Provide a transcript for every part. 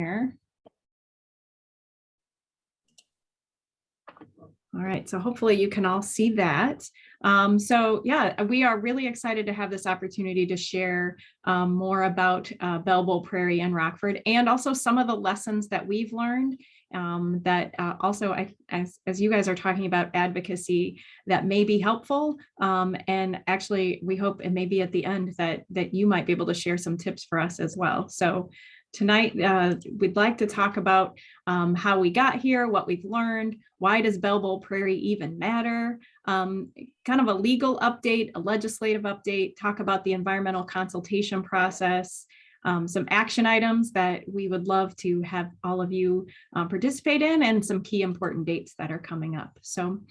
Here. All right, so hopefully you can all see that. So yeah, we are really excited to have this opportunity to share more about Belleville, Prairie, and Rockford, and also some of the lessons that we've learned that also, as you guys are talking about advocacy, that may be helpful. And actually, we hope it may be at the end that you might be able to share some tips for us as well. So tonight, we'd like to talk about how we got here, what we've learned, why does Belleville Prairie even matter, kind of a legal update, a legislative update, talk about the environmental consultation process, some action items that we would love to have all of you participate in, and some key important dates that are coming up. So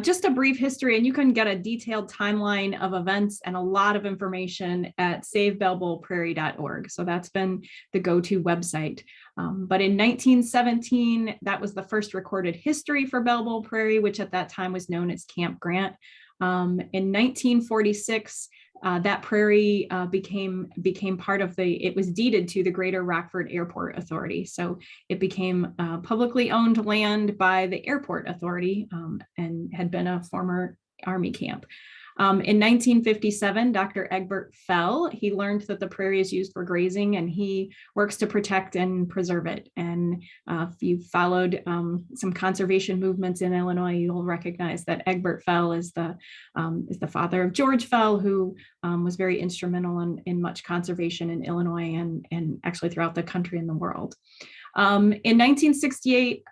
just a brief history, and you can get a detailed timeline of events and a lot of information at savebellevilleprairie.org. So that's been the go-to website. But in 1917, that was the first recorded history for Belleville Prairie, which at that time was known as Camp Grant. In 1946, that prairie became part of it was deeded to the Greater Rockford Airport Authority. So it became publicly owned land by the Airport Authority and had been a former Army camp. In 1957, Dr. Egbert Fell, he learned that the prairie is used for grazing, and he works to protect and preserve it. And if you've followed some conservation movements in Illinois, you'll recognize that Egbert Fell is the father of George Fell, who was very instrumental in much conservation in Illinois and actually throughout the country and the world. In 1968,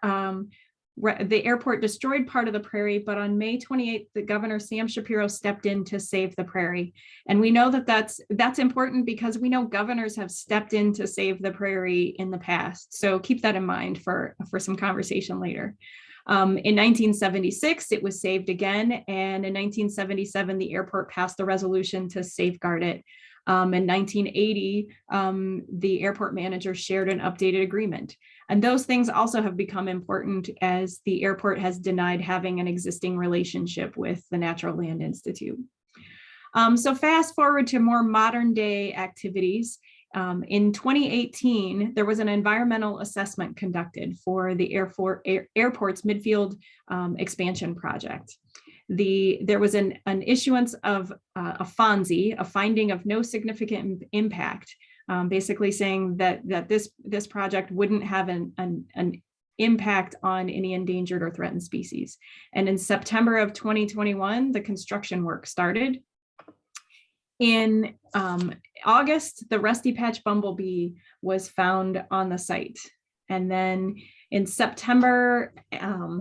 the airport destroyed part of the prairie, but on May 28th, the Governor Sam Shapiro stepped in to save the prairie. And we know that that's important because we know governors have stepped in to save the prairie in the past. So keep that in mind for some conversation later. In 1976, it was saved again. And in 1977, the airport passed a resolution to safeguard it. In 1980, the airport manager shared an updated agreement. And those things also have become important as the airport has denied having an existing relationship with the Natural Land Institute. So fast forward to more modern day activities. In 2018, there was an environmental assessment conducted for the airport's midfield expansion project. There was an issuance of a FONSI, a finding of no significant impact, basically saying that this project wouldn't have an impact on any endangered or threatened species. And in September of 2021, the construction work started. In August, the rusty patch bumblebee was found on the site. And then in September,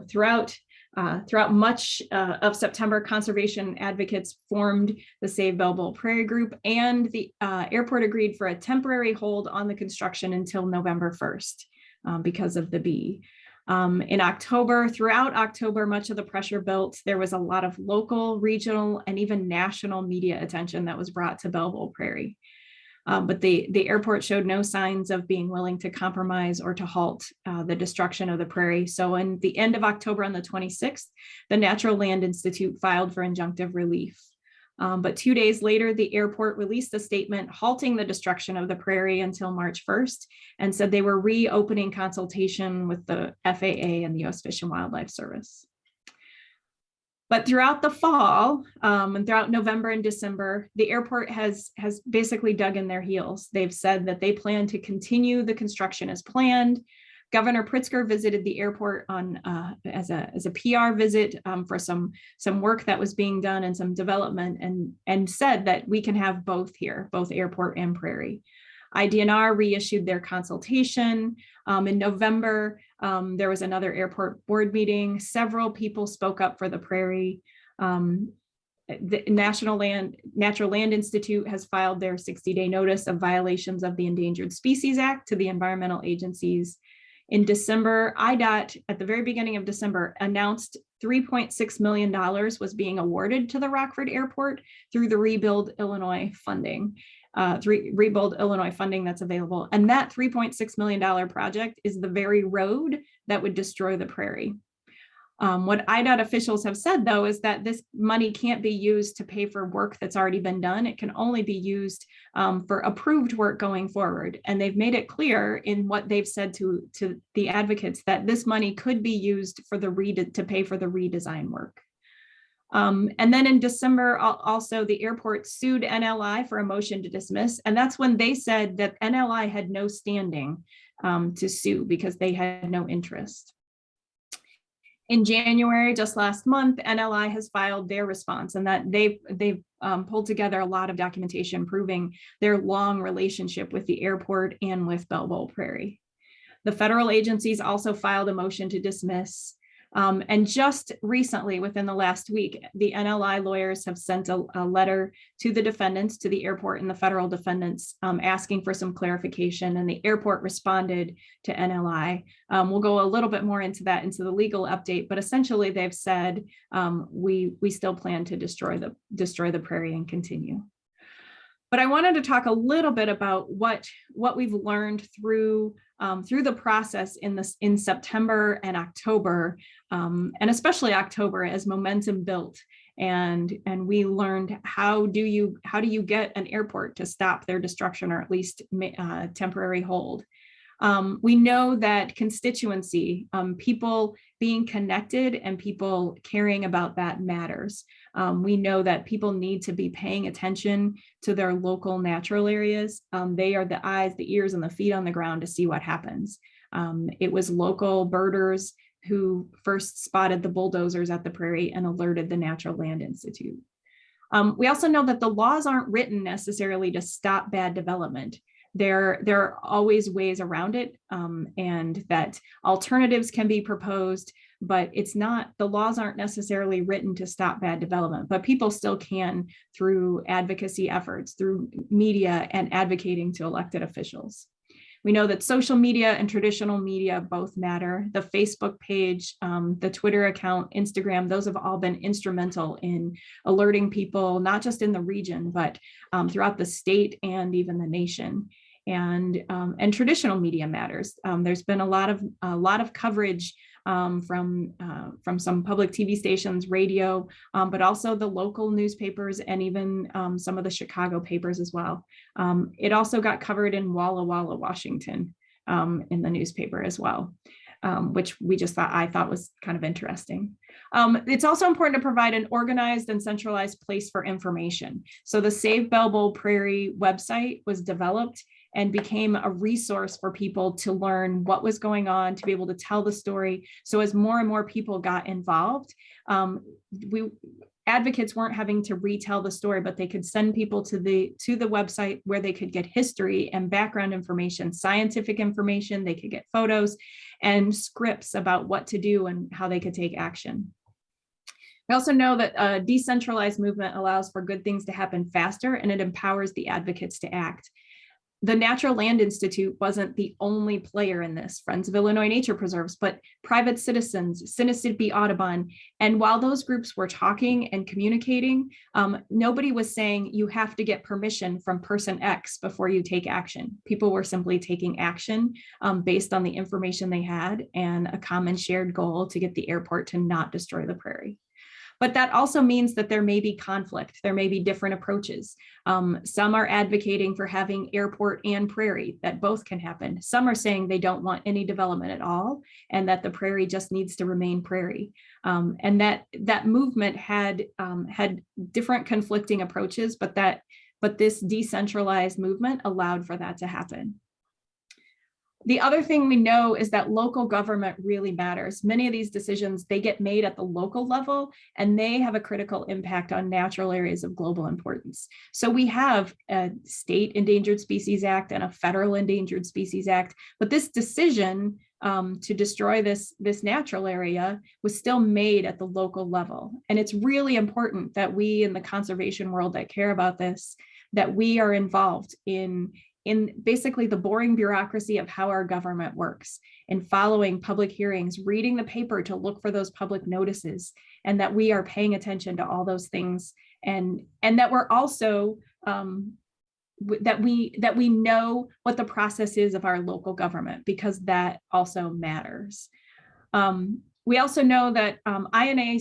throughout much of September, conservation advocates formed the Save Belleville Prairie group, and the airport agreed for a temporary hold on the construction until November 1st because of the bee. Throughout October, much of the pressure built. There was a lot of local, regional, and even national media attention that was brought to Belleville Prairie. But the airport showed no signs of being willing to compromise or to halt the destruction of the prairie. So in the end of October, on the 26th, the Natural Land Institute filed for injunctive relief. But 2 days later, the airport released a statement halting the destruction of the prairie until March 1st and said they were reopening consultation with the FAA and the U.S. Fish and Wildlife Service. But throughout the fall and throughout November and December, the airport has basically dug in their heels. They've said that they plan to continue the construction as planned. Governor Pritzker visited the airport as a PR visit for some work that was being done and some development, and said that we can have both here, both airport and prairie. IDNR reissued their consultation. In November, there was another airport board meeting. Several people spoke up for the prairie. The Natural Land Institute has filed their 60-day notice of violations of the Endangered Species Act to the environmental agencies. In December, IDOT, at the very beginning of December, announced $3.6 million was being awarded to the Rockford Airport through the Rebuild Illinois funding. Rebuild Illinois funding that's available. And that $3.6 million project is the very road that would destroy the prairie. What IDOT officials have said, though, is that this money can't be used to pay for work that's already been done. It can only be used for approved work going forward. And they've made it clear in what they've said to the advocates that this money could be used for to pay for the redesign work. And then in December, also the airport sued NLI for a motion to dismiss. And that's when they said that NLI had no standing to sue because they had no interest. In January, just last month, NLI has filed their response, and that they've pulled together a lot of documentation proving their long relationship with the airport and with Belleville Prairie. The federal agencies also filed a motion to dismiss. And just recently, within the last week, the NLI lawyers have sent a letter to the defendants, to the airport and the federal defendants, asking for some clarification, and the airport responded to NLI. We'll go a little bit more into that, into the legal update, but essentially they've said, we still plan to destroy the prairie and continue. But I wanted to talk a little bit about what we've learned through the process in September and October, and especially October, as momentum built, and we learned how do you get an airport to stop their destruction, or at least temporary hold. We know that constituency, people being connected and people caring about that matters. We know that people need to be paying attention to their local natural areas. They are the eyes, the ears, and the feet on the ground to see what happens. It was local birders who first spotted the bulldozers at the prairie and alerted the Natural Land Institute. We also know that the laws aren't written necessarily to stop bad development. There are always ways around it, and that alternatives can be proposed, but the laws aren't necessarily written to stop bad development, but people still can through advocacy efforts, through media and advocating to elected officials. We know that social media and traditional media both matter. The Facebook page, the Twitter account, Instagram, those have all been instrumental in alerting people, not just in the region, but throughout the state and even the nation. And traditional media matters. There's been a lot of coverage from some public TV stations, radio, but also the local newspapers and even some of the Chicago papers as well. It also got covered in Walla Walla, Washington, in the newspaper as well, which I thought was kind of interesting. It's also important to provide an organized and centralized place for information. So the Save Belleville Prairie website was developed and became a resource for people to learn what was going on, to be able to tell the story. So as more and more people got involved, advocates weren't having to retell the story, but they could send people to the website where they could get history and background information, scientific information, they could get photos and scripts about what to do and how they could take action. We also know that a decentralized movement allows for good things to happen faster, and it empowers the advocates to act. The Natural Land Institute wasn't the only player in this, Friends of Illinois Nature Preserves, but private citizens, Sinisippi Audubon. And while those groups were talking and communicating, nobody was saying you have to get permission from person X before you take action. People were simply taking action based on the information they had and a common shared goal to get the airport to not destroy the prairie. But that also means that there may be conflict. There may be different approaches. Some are advocating for having airport and prairie, that both can happen. Some are saying they don't want any development at all, and that the prairie just needs to remain prairie. And that movement had different conflicting approaches, but this decentralized movement allowed for that to happen. The other thing we know is that local government really matters. Many of these decisions, they get made at the local level, and they have a critical impact on natural areas of global importance. So we have a state Endangered Species Act and a federal Endangered Species Act, but this decision to destroy this natural area was still made at the local level. And it's really important that we in the conservation world that care about this, that we are involved in basically the boring bureaucracy of how our government works, in following public hearings, reading the paper to look for those public notices, and that we are paying attention to all those things, and that we're also that we know what the process is of our local government, because that also matters. We also know that INAI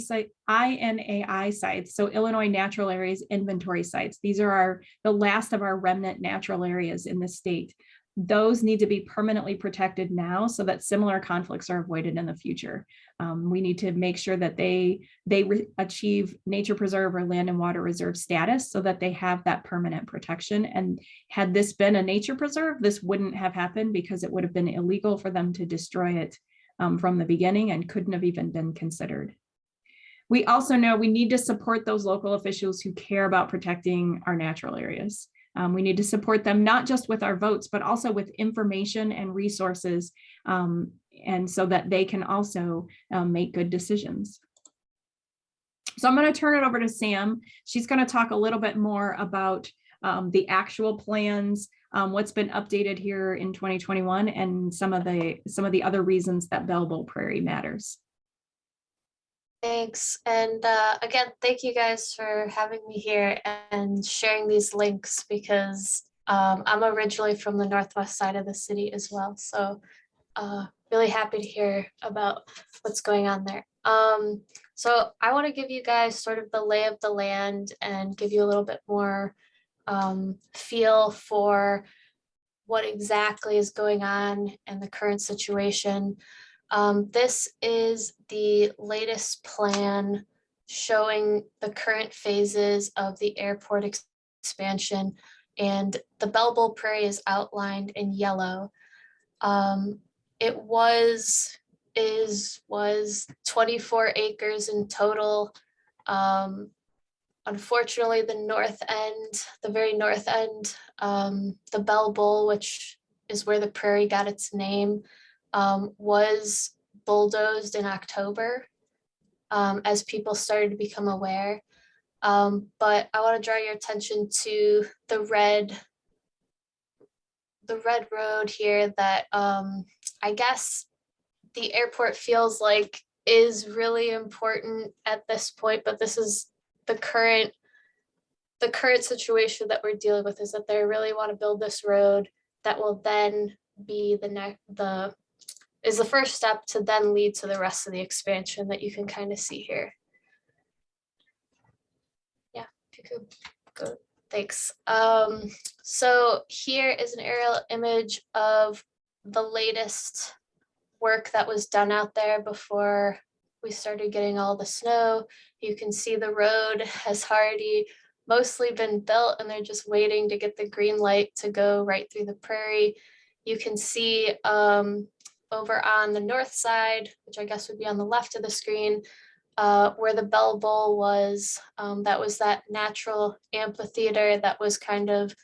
sites, so Illinois Natural Areas Inventory sites, these are the last of our remnant natural areas in the state. Those need to be permanently protected now so that similar conflicts are avoided in the future. We need to make sure that they achieve nature preserve or land and water reserve status so that they have that permanent protection. And had this been a nature preserve, this wouldn't have happened because it would have been illegal for them to destroy it from the beginning and couldn't have even been considered. We also know we need to support those local officials who care about protecting our natural areas. We need to support them not just with our votes, but also with information and resources, and so that they can also make good decisions. So I'm going to turn it over to Sam. She's going to talk a little bit more about the actual plans, what's been updated here in 2021, and some of the other reasons that Belleville Prairie matters. Thanks. And again, thank you guys for having me here and sharing these links, because I'm originally from the northwest side of the city as well. So really happy to hear about what's going on there. So I want to give you guys sort of the lay of the land and give you a little bit more feel for what exactly is going on in the current situation. This is the latest plan showing the current phases of the airport expansion, and the Belleville Prairie is outlined in yellow. It was 24 acres in total. Unfortunately, the very north end, the Belleville, which is where the prairie got its name, was bulldozed in October as people started to become aware. But I want to draw your attention to the red road here that I guess the airport feels like is really important at this point, but this is the current situation that we're dealing with, is that they really want to build this road that will then be the first step to then lead to the rest of the expansion that you can kind of see here. Yeah, if you could go, thanks. So here is an aerial image of the latest work that was done out there before we started getting all the snow. You can see the road has already mostly been built and they're just waiting to get the green light to go right through the prairie. You can see over on the north side, which I guess would be on the left of the screen, where the Belleville was, that was that natural amphitheater that was kind of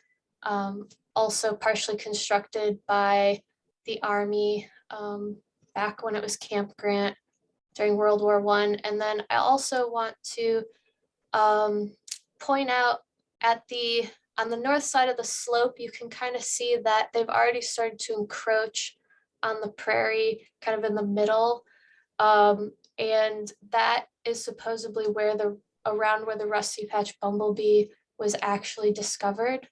also partially constructed by the Army back when it was Camp Grant during World War I. And then I also want to point out on the north side of the slope, you can kind of see that they've already started to encroach on the prairie kind of in the middle. And that is supposedly around where the rusty patch bumblebee was actually discovered.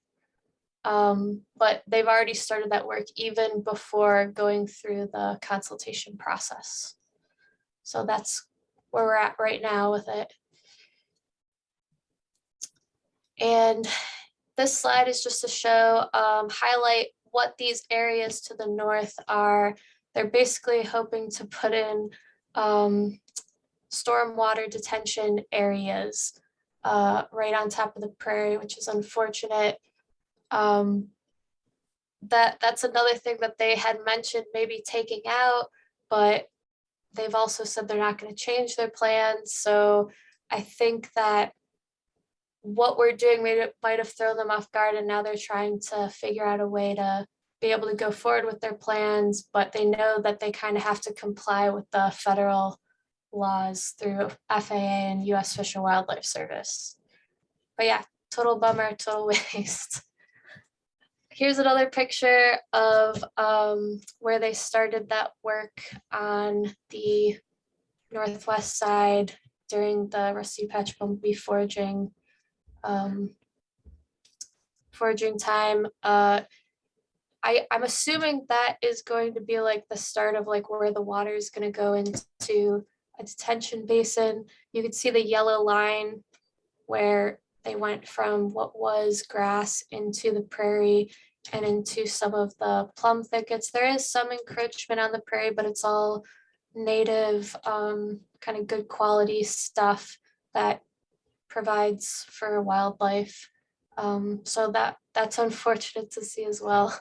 But they've already started that work even before going through the consultation process. So that's where we're at right now with it. And this slide is just to show, highlight what these areas to the north are. They're basically hoping to put in stormwater detention areas right on top of the prairie, which is unfortunate. That's another thing that they had mentioned maybe taking out, but they've also said they're not going to change their plans. So I think that what we're doing might have thrown them off guard, and now they're trying to figure out a way to be able to go forward with their plans, but they know that they kind of have to comply with the federal laws through FAA and US Fish and Wildlife Service. But yeah, total bummer, total waste. Here's another picture of where they started that work on the northwest side during the rusty patch bumblebee foraging time. I'm assuming that is going to be like the start of like where the water is going to go into a detention basin. You could see the yellow line where they went from what was grass into the prairie and into some of the plum thickets. There is some encroachment on the prairie, but it's all native, kind of good quality stuff that provides for wildlife. So that's unfortunate to see as well.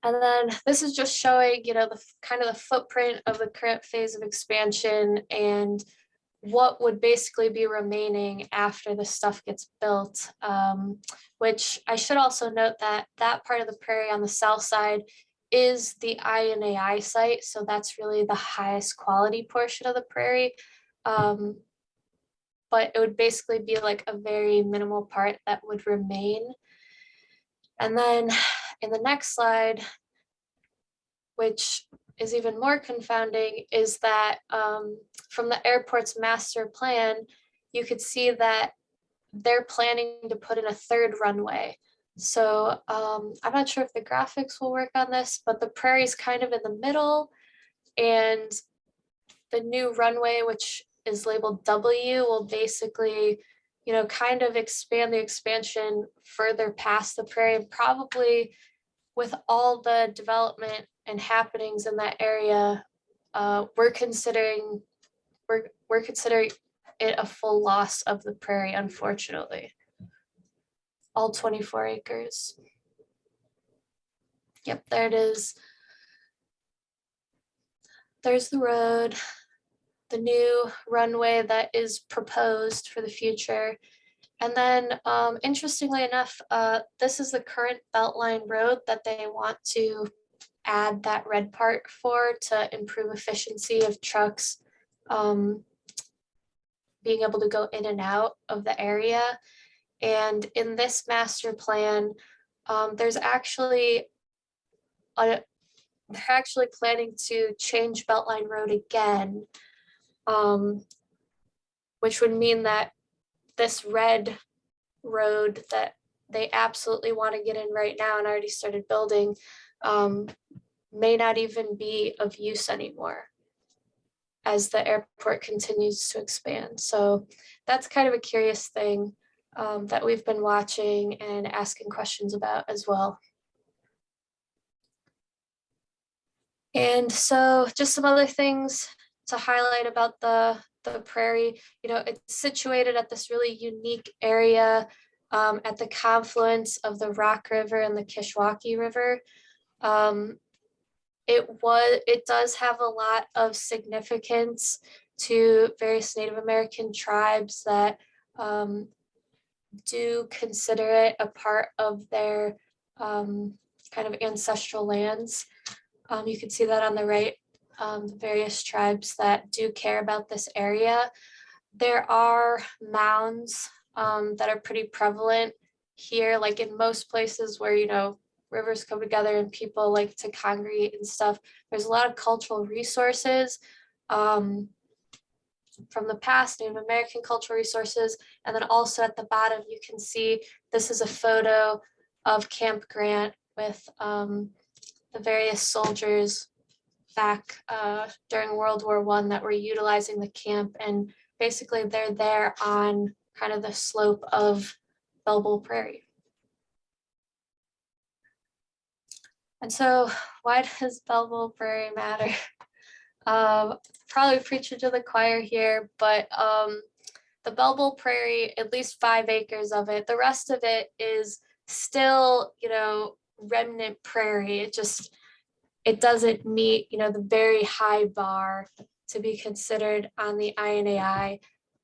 And then this is just showing, the kind of the footprint of the current phase of expansion and what would basically be remaining after the stuff gets built. Which I should also note that that part of the prairie on the south side is the INAI site. So that's really the highest quality portion of the prairie. But it would basically be like a very minimal part that would remain. And then in the next slide, which is even more confounding, is that from the airport's master plan, you could see that they're planning to put in a third runway. So I'm not sure if the graphics will work on this, but the prairie's kind of in the middle, and the new runway, which is labeled W, will basically, kind of expand the expansion further past the prairie, and probably with all the development and happenings in that area, we're considering it a full loss of the prairie, unfortunately. All 24 acres. Yep, there it is. There's the road, the new runway that is proposed for the future. And then interestingly enough, this is the current Beltline road that they want to add that red part for to improve efficiency of trucks being able to go in and out of the area. And in this master plan, they're actually planning to change Beltline Road again, which would mean that this red road that they absolutely want to get in right now and already started building may not even be of use anymore as the airport continues to expand. So that's kind of a curious thing that we've been watching and asking questions about as well. And so just some other things to highlight about the prairie. It's situated at this really unique area at the confluence of the Rock River and the Kishwaukee River. It does have a lot of significance to various Native American tribes that do consider it a part of their kind of ancestral lands. You can see that on the right, the various tribes that do care about this area. There are mounds that are pretty prevalent here, like in most places where, rivers come together and people like to congregate and stuff. There's a lot of cultural resources from the past, Native American cultural resources. And then also at the bottom, you can see this is a photo of Camp Grant with the various soldiers back during World War I that were utilizing the camp. And basically they're there on kind of the slope of Belleville Prairie. And so why does Belleville Prairie matter? Probably preaching to the choir here, but the Belleville Prairie, at least 5 acres of it, the rest of it is still, remnant prairie. It doesn't meet, the very high bar to be considered on the INAI,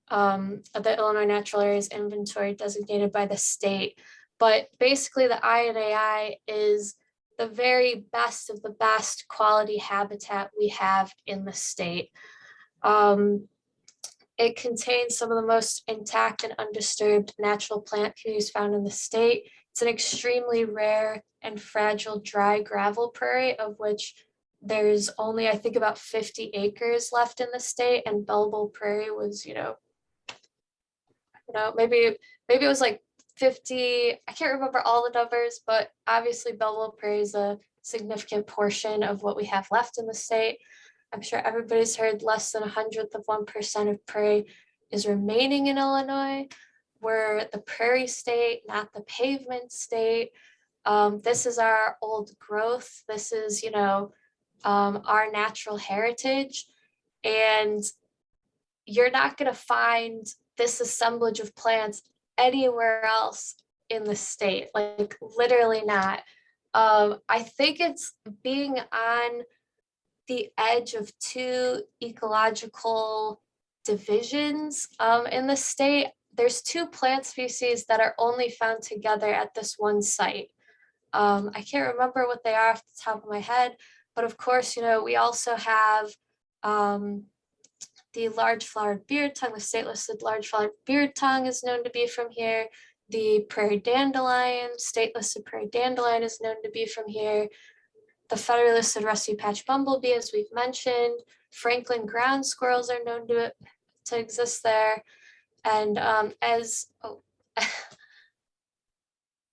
the Illinois Natural Areas Inventory designated by the state. But basically the INAI is the very best of the best quality habitat we have in the state. It contains some of the most intact and undisturbed natural plant communities found in the state. It's an extremely rare and fragile dry gravel prairie, of which there's only, I think, about 50 acres left in the state, and Belleville Prairie was, maybe it was like 50, I can't remember all the numbers, but obviously Belleville Prairie is a significant portion of what we have left in the state. I'm sure everybody's heard less than 1/100% of prairie is remaining in Illinois. We're the prairie state, not the pavement state. This is our old growth. This is, our natural heritage. And you're not going to find this assemblage of plants anywhere else in the state, like literally not. I think it's being on the edge of two ecological divisions in the state. There's two plant species that are only found together at this one site. I can't remember what they are off the top of my head, but of course, we also have the large flowered beard tongue. The state listed large flowered beard tongue is known to be from here. The prairie dandelion, state listed prairie dandelion is known to be from here. The federally listed rusty patch bumblebee, as we've mentioned. Franklin ground squirrels are known to exist there. And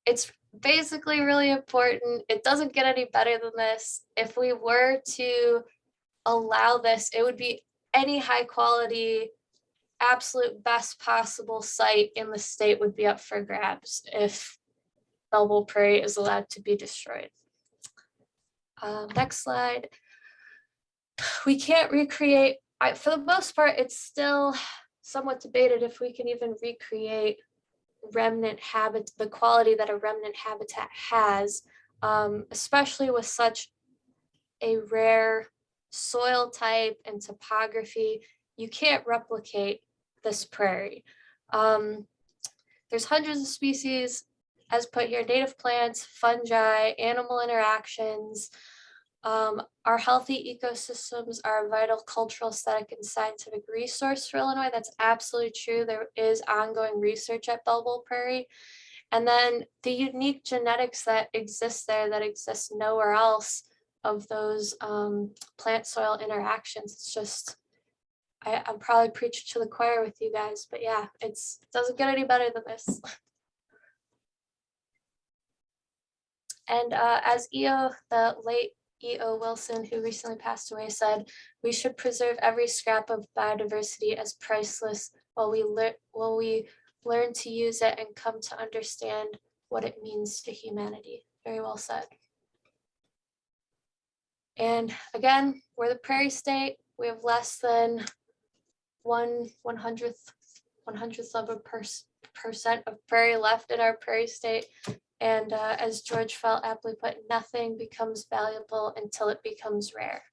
it's basically really important. It doesn't get any better than this. If we were to allow this, it would be any high quality, absolute best possible site in the state would be up for grabs if Belleville Prairie is allowed to be destroyed. Next slide. We can't recreate, for the most part, it's still somewhat debated if we can even recreate remnant habitat, the quality that a remnant habitat has, especially with such a rare soil type and topography. You can't replicate this prairie. There's hundreds of species, as put here, native plants, fungi, animal interactions. Our healthy ecosystems are a vital cultural, aesthetic, and scientific resource for Illinois. That's absolutely true. There is ongoing research at Belleville Prairie. And then the unique genetics that exist there that exist nowhere else of those plant soil interactions. It's just, I'm probably preaching to the choir with you guys, but yeah, it doesn't get any better than this. And as the late E.O. Wilson, who recently passed away, said, we should preserve every scrap of biodiversity as priceless while we learn to use it and come to understand what it means to humanity. Very well said. And again, we're the prairie state. We have less than 1/100th of a percent of prairie left in our prairie state. And as George Felt aptly put, nothing becomes valuable until it becomes rare.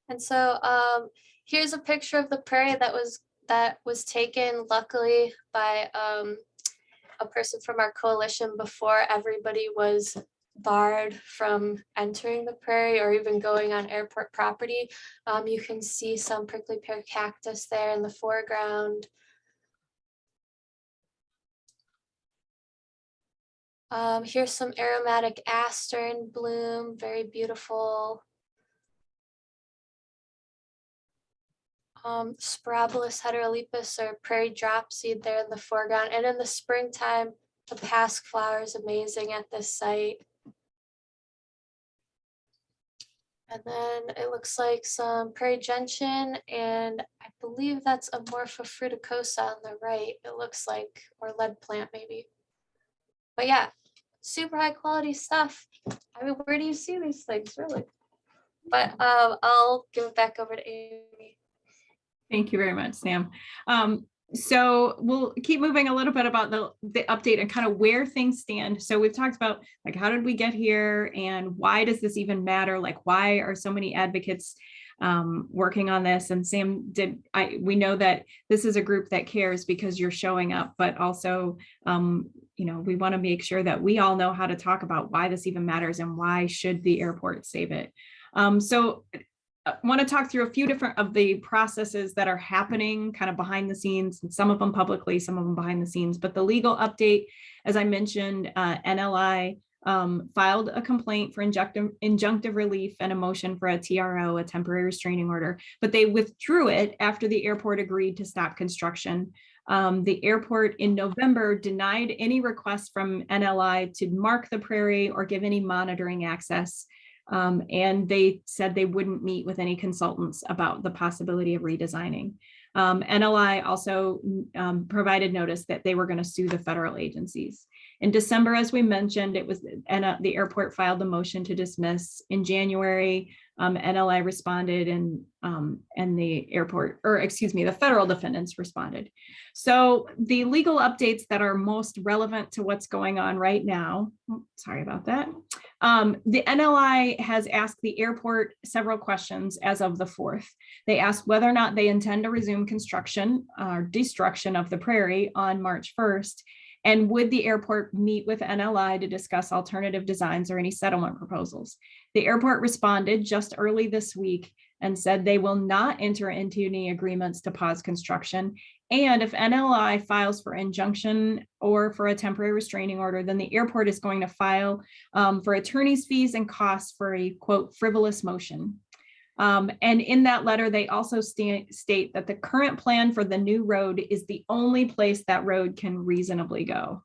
And so here's a picture of the prairie that was taken, luckily, by a person from our coalition before everybody was barred from entering the prairie or even going on airport property. You can see some prickly pear cactus there in the foreground. Here's some aromatic aster in bloom, very beautiful. Spirabolus heterolepis or prairie dropseed there in the foreground. And in the springtime, the pasque flower is amazing at this site. And then it looks like some prairie gentian, and I believe that's Amorpha fruticosa on the right, it looks like, or lead plant maybe. But yeah, super high quality stuff. I mean, where do you see these things, really? But I'll give it back over to Amy. Thank you very much, Sam. So we'll keep moving a little bit about the update and kind of where things stand. So we've talked about, like, how did we get here and why does this even matter? Like, why are so many advocates working on this? And Sam, we know that this is a group that cares because you're showing up, but also, we want to make sure that we all know how to talk about why this even matters and why should the airport save it. So I want to talk through a few different of the processes that are happening kind of behind the scenes, and some of them publicly, some of them behind the scenes. But the legal update, as I mentioned, NLI filed a complaint for injunctive relief and a motion for a TRO, a temporary restraining order, but they withdrew it after the airport agreed to stop construction. The airport in November denied any requests from NLI to mark the Prairie or give any monitoring access. And they said they wouldn't meet with any consultants about the possibility of redesigning. NLI also provided notice that they were going to sue the federal agencies. In December, as we mentioned, the airport filed a motion to dismiss. In January, NLI responded, and the federal defendants responded. So the legal updates that are most relevant to what's going on right now, sorry about that. The NLI has asked the airport several questions as of the 4th. They asked whether or not they intend to resume construction or destruction of the Prairie on March 1st. And would the airport meet with NLI to discuss alternative designs or any settlement proposals? The airport responded just early this week and said they will not enter into any agreements to pause construction. And if NLI files for injunction or for a temporary restraining order, then the airport is going to file for attorney's fees and costs for a, quote, frivolous motion. And in that letter, they also state that the current plan for the new road is the only place that road can reasonably go.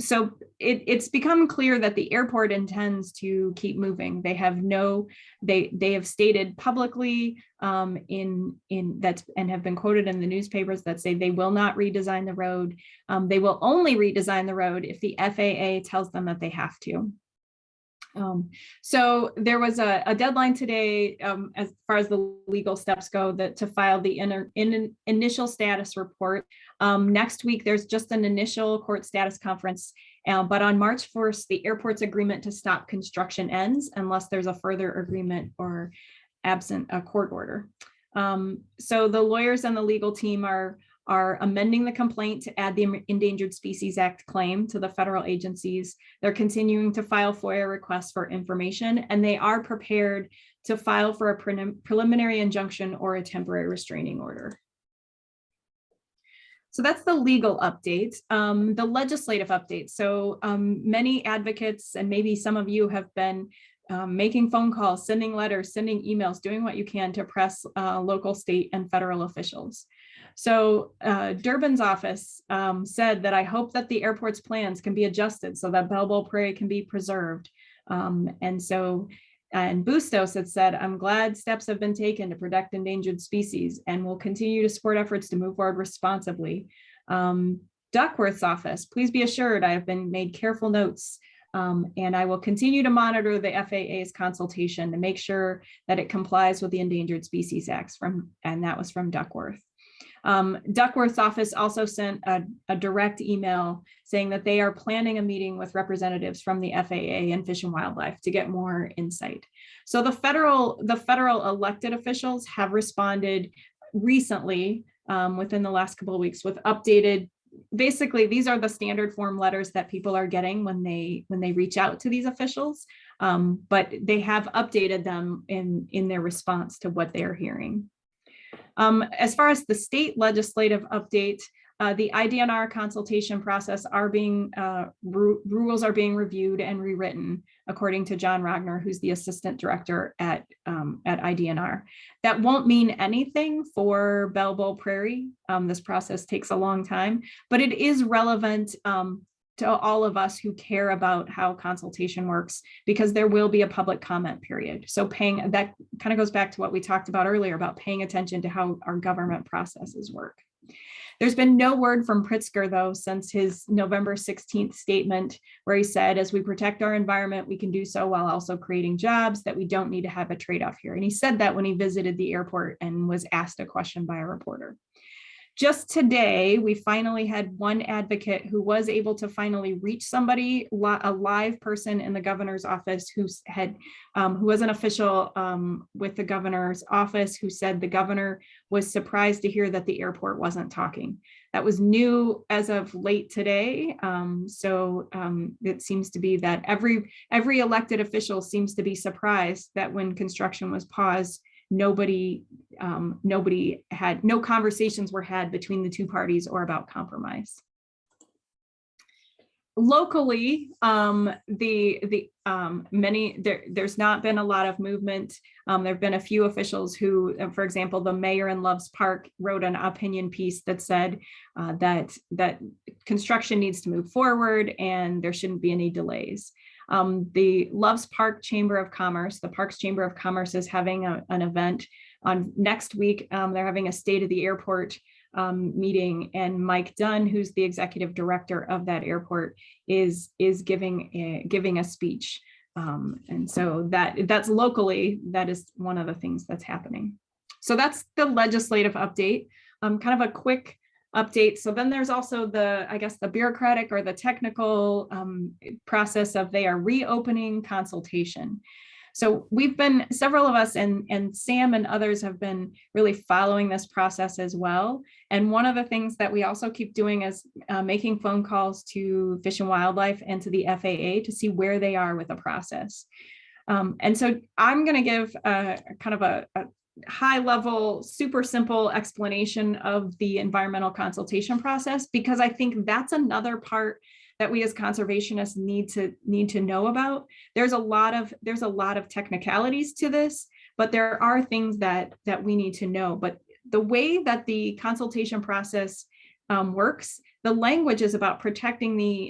So it's become clear that the airport intends to keep moving. They have stated publicly and have been quoted in the newspapers that say they will not redesign the road. They will only redesign the road if the FAA tells them that they have to. So there was a deadline today as far as the legal steps go to file the initial status report. Next week, there's just an initial court status conference, but on March 1st, the airport's agreement to stop construction ends unless there's a further agreement or absent a court order. So the lawyers and the legal team are amending the complaint to add the Endangered Species Act claim to the federal agencies. They're continuing to file FOIA requests for information, and they are prepared to file for a preliminary injunction or a temporary restraining order. So that's the legal update. The legislative update. So many advocates, and maybe some of you have been making phone calls, sending letters, sending emails, doing what you can to press local, state, and federal officials. So Durbin's office said that I hope that the airport's plans can be adjusted so that Belleville Prairie can be preserved. And Bustos had said, I'm glad steps have been taken to protect endangered species and will continue to support efforts to move forward responsibly. Duckworth's office, please be assured I have been made careful notes and I will continue to monitor the FAA's consultation to make sure that it complies with the Endangered Species Act, and that was from Duckworth. Duckworth's office also sent a direct email saying that they are planning a meeting with representatives from the FAA and Fish and Wildlife to get more insight. So the federal elected officials have responded recently within the last couple of weeks with updated. Basically, these are the standard form letters that people are getting when they reach out to these officials, but they have updated them in their response to what they're hearing. As far as the state legislative update, the IDNR consultation process rules are being reviewed and rewritten, according to John Rogner, who's the assistant director at IDNR. That won't mean anything for Belleville Prairie. This process takes a long time, but it is relevant to all of us who care about how consultation works, because there will be a public comment period. So that kind of goes back to what we talked about earlier about paying attention to how our government processes work. There's been no word from Pritzker, though, since his November 16th statement, where he said, as we protect our environment, we can do so while also creating jobs, that we don't need to have a trade-off here. And he said that when he visited the airport and was asked a question by a reporter. Just today, we finally had one advocate who was able to finally reach somebody, a live person in the governor's office who was an official with the governor's office, who said the governor was surprised to hear that the airport wasn't talking. That was new as of late today. It seems to be that every elected official seems to be surprised that when construction was paused, no conversations were had between the two parties or about compromise. locally, there's not been a lot of movement. There have been a few officials who, for example, the mayor in Loves Park wrote an opinion piece that said that construction needs to move forward and there shouldn't be any delays. The Loves Park Chamber of Commerce, the Parks Chamber of Commerce, is having an event on next week. They're having a state of the airport meeting, and Mike Dunn, who's the executive director of that airport, is giving a speech. And so that's locally, that is one of the things that's happening. So that's the legislative update, kind of a quick update. So then there's also the bureaucratic or the technical process of they are reopening consultation. So several of us and Sam and others have been really following this process as well. And one of the things that we also keep doing is making phone calls to Fish and Wildlife and to the FAA to see where they are with the process. And so I'm going to give kind of a high level, super simple explanation of the environmental consultation process, because I think that's another part that we as conservationists need to know about. There's a lot of technicalities to this, but there are things that we need to know. But the way that the consultation process works, the language is about protecting the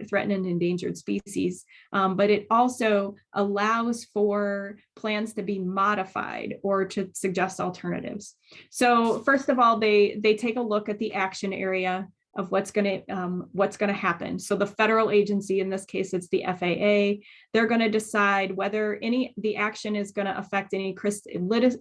threatened and endangered species, but it also allows for plans to be modified or to suggest alternatives. So first of all, they take a look at the action area of what's going to happen. So the federal agency, in this case, it's the FAA, they're going to decide whether the action is going to affect any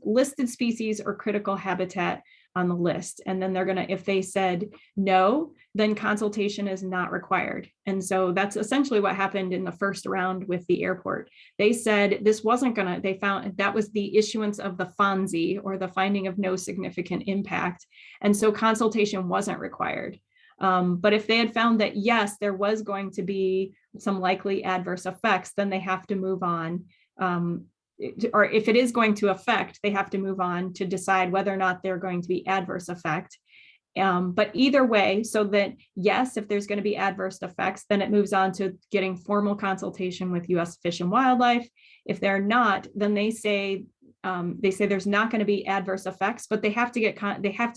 listed species or critical habitat on the list. And then they're going to, if they said no, then consultation is not required. And so that's essentially what happened in the first round with the airport. They said this wasn't going to, they found that was the issuance of the FONSI, or the finding of no significant impact. And so consultation wasn't required. But if they had found that, yes, there was going to be some likely adverse effects, then they have to move on. Or if it is going to affect, they have to move on to decide whether or not they're going to be adverse effect. But either way, so that, yes, if there's going to be adverse effects, then it moves on to getting formal consultation with U.S. Fish and Wildlife. If they're not, then they say there's not going to be adverse effects, but they have to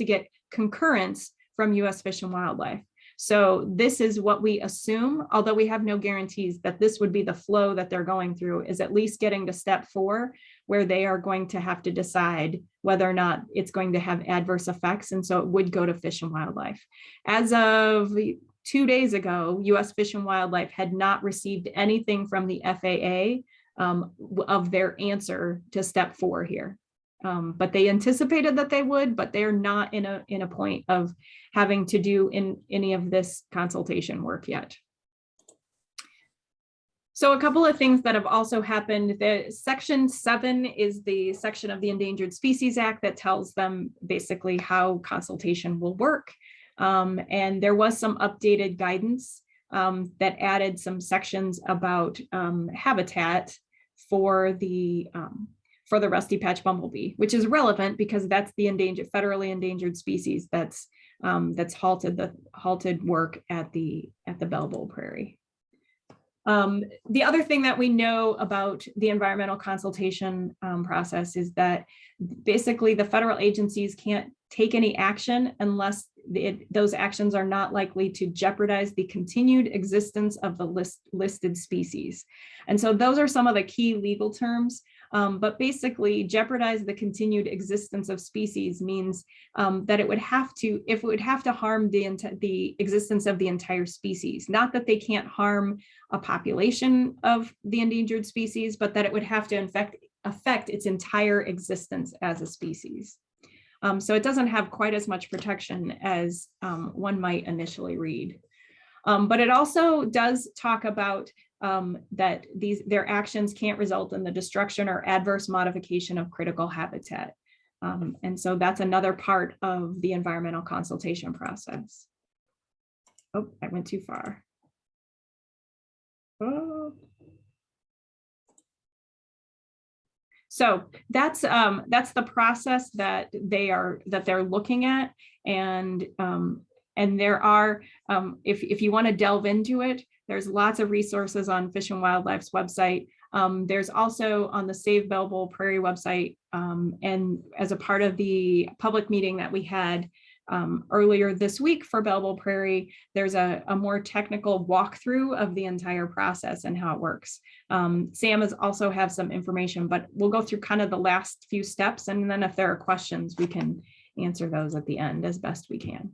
get concurrence from U.S. Fish and Wildlife. So this is what we assume, although we have no guarantees that this would be the flow that they're going through, is at least getting to step 4, where they are going to have to decide whether or not it's going to have adverse effects. And so it would go to Fish and Wildlife. As of 2 days ago, U.S. Fish and Wildlife had not received anything from the FAA of their answer to step 4 here. But they anticipated that they would, but they're not in a point of having to do in any of this consultation work yet. So a couple of things that have also happened. The Section 7 is the section of the Endangered Species Act that tells them basically how consultation will work. And there was some updated guidance that added some sections about habitat for the rusty patch bumblebee, which is relevant because that's the federally endangered species that's halted work at the Belleville Prairie. The other thing that we know about the environmental consultation process is that basically the federal agencies can't take any action unless those actions are not likely to jeopardize the continued existence of the listed species. And so those are some of the key legal terms. But basically, jeopardize the continued existence of species means that if it would have to harm the existence of the entire species, not that they can't harm a population of the endangered species, but that it would have to affect its entire existence as a species. So it doesn't have quite as much protection as one might initially read. But it also does talk about that their actions can't result in the destruction or adverse modification of critical habitat. And so that's another part of the environmental consultation process. Oh, I went too far. Oh. So that's the process that they're looking at, and And there are, if you want to delve into it, there's lots of resources on Fish and Wildlife's website. There's also on the Save Belleville Prairie website, and as a part of the public meeting that we had earlier this week for Belleville Prairie, there's a more technical walkthrough of the entire process and how it works. Sam has also have some information, but we'll go through kind of the last few steps, and then if there are questions, we can answer those at the end as best we can.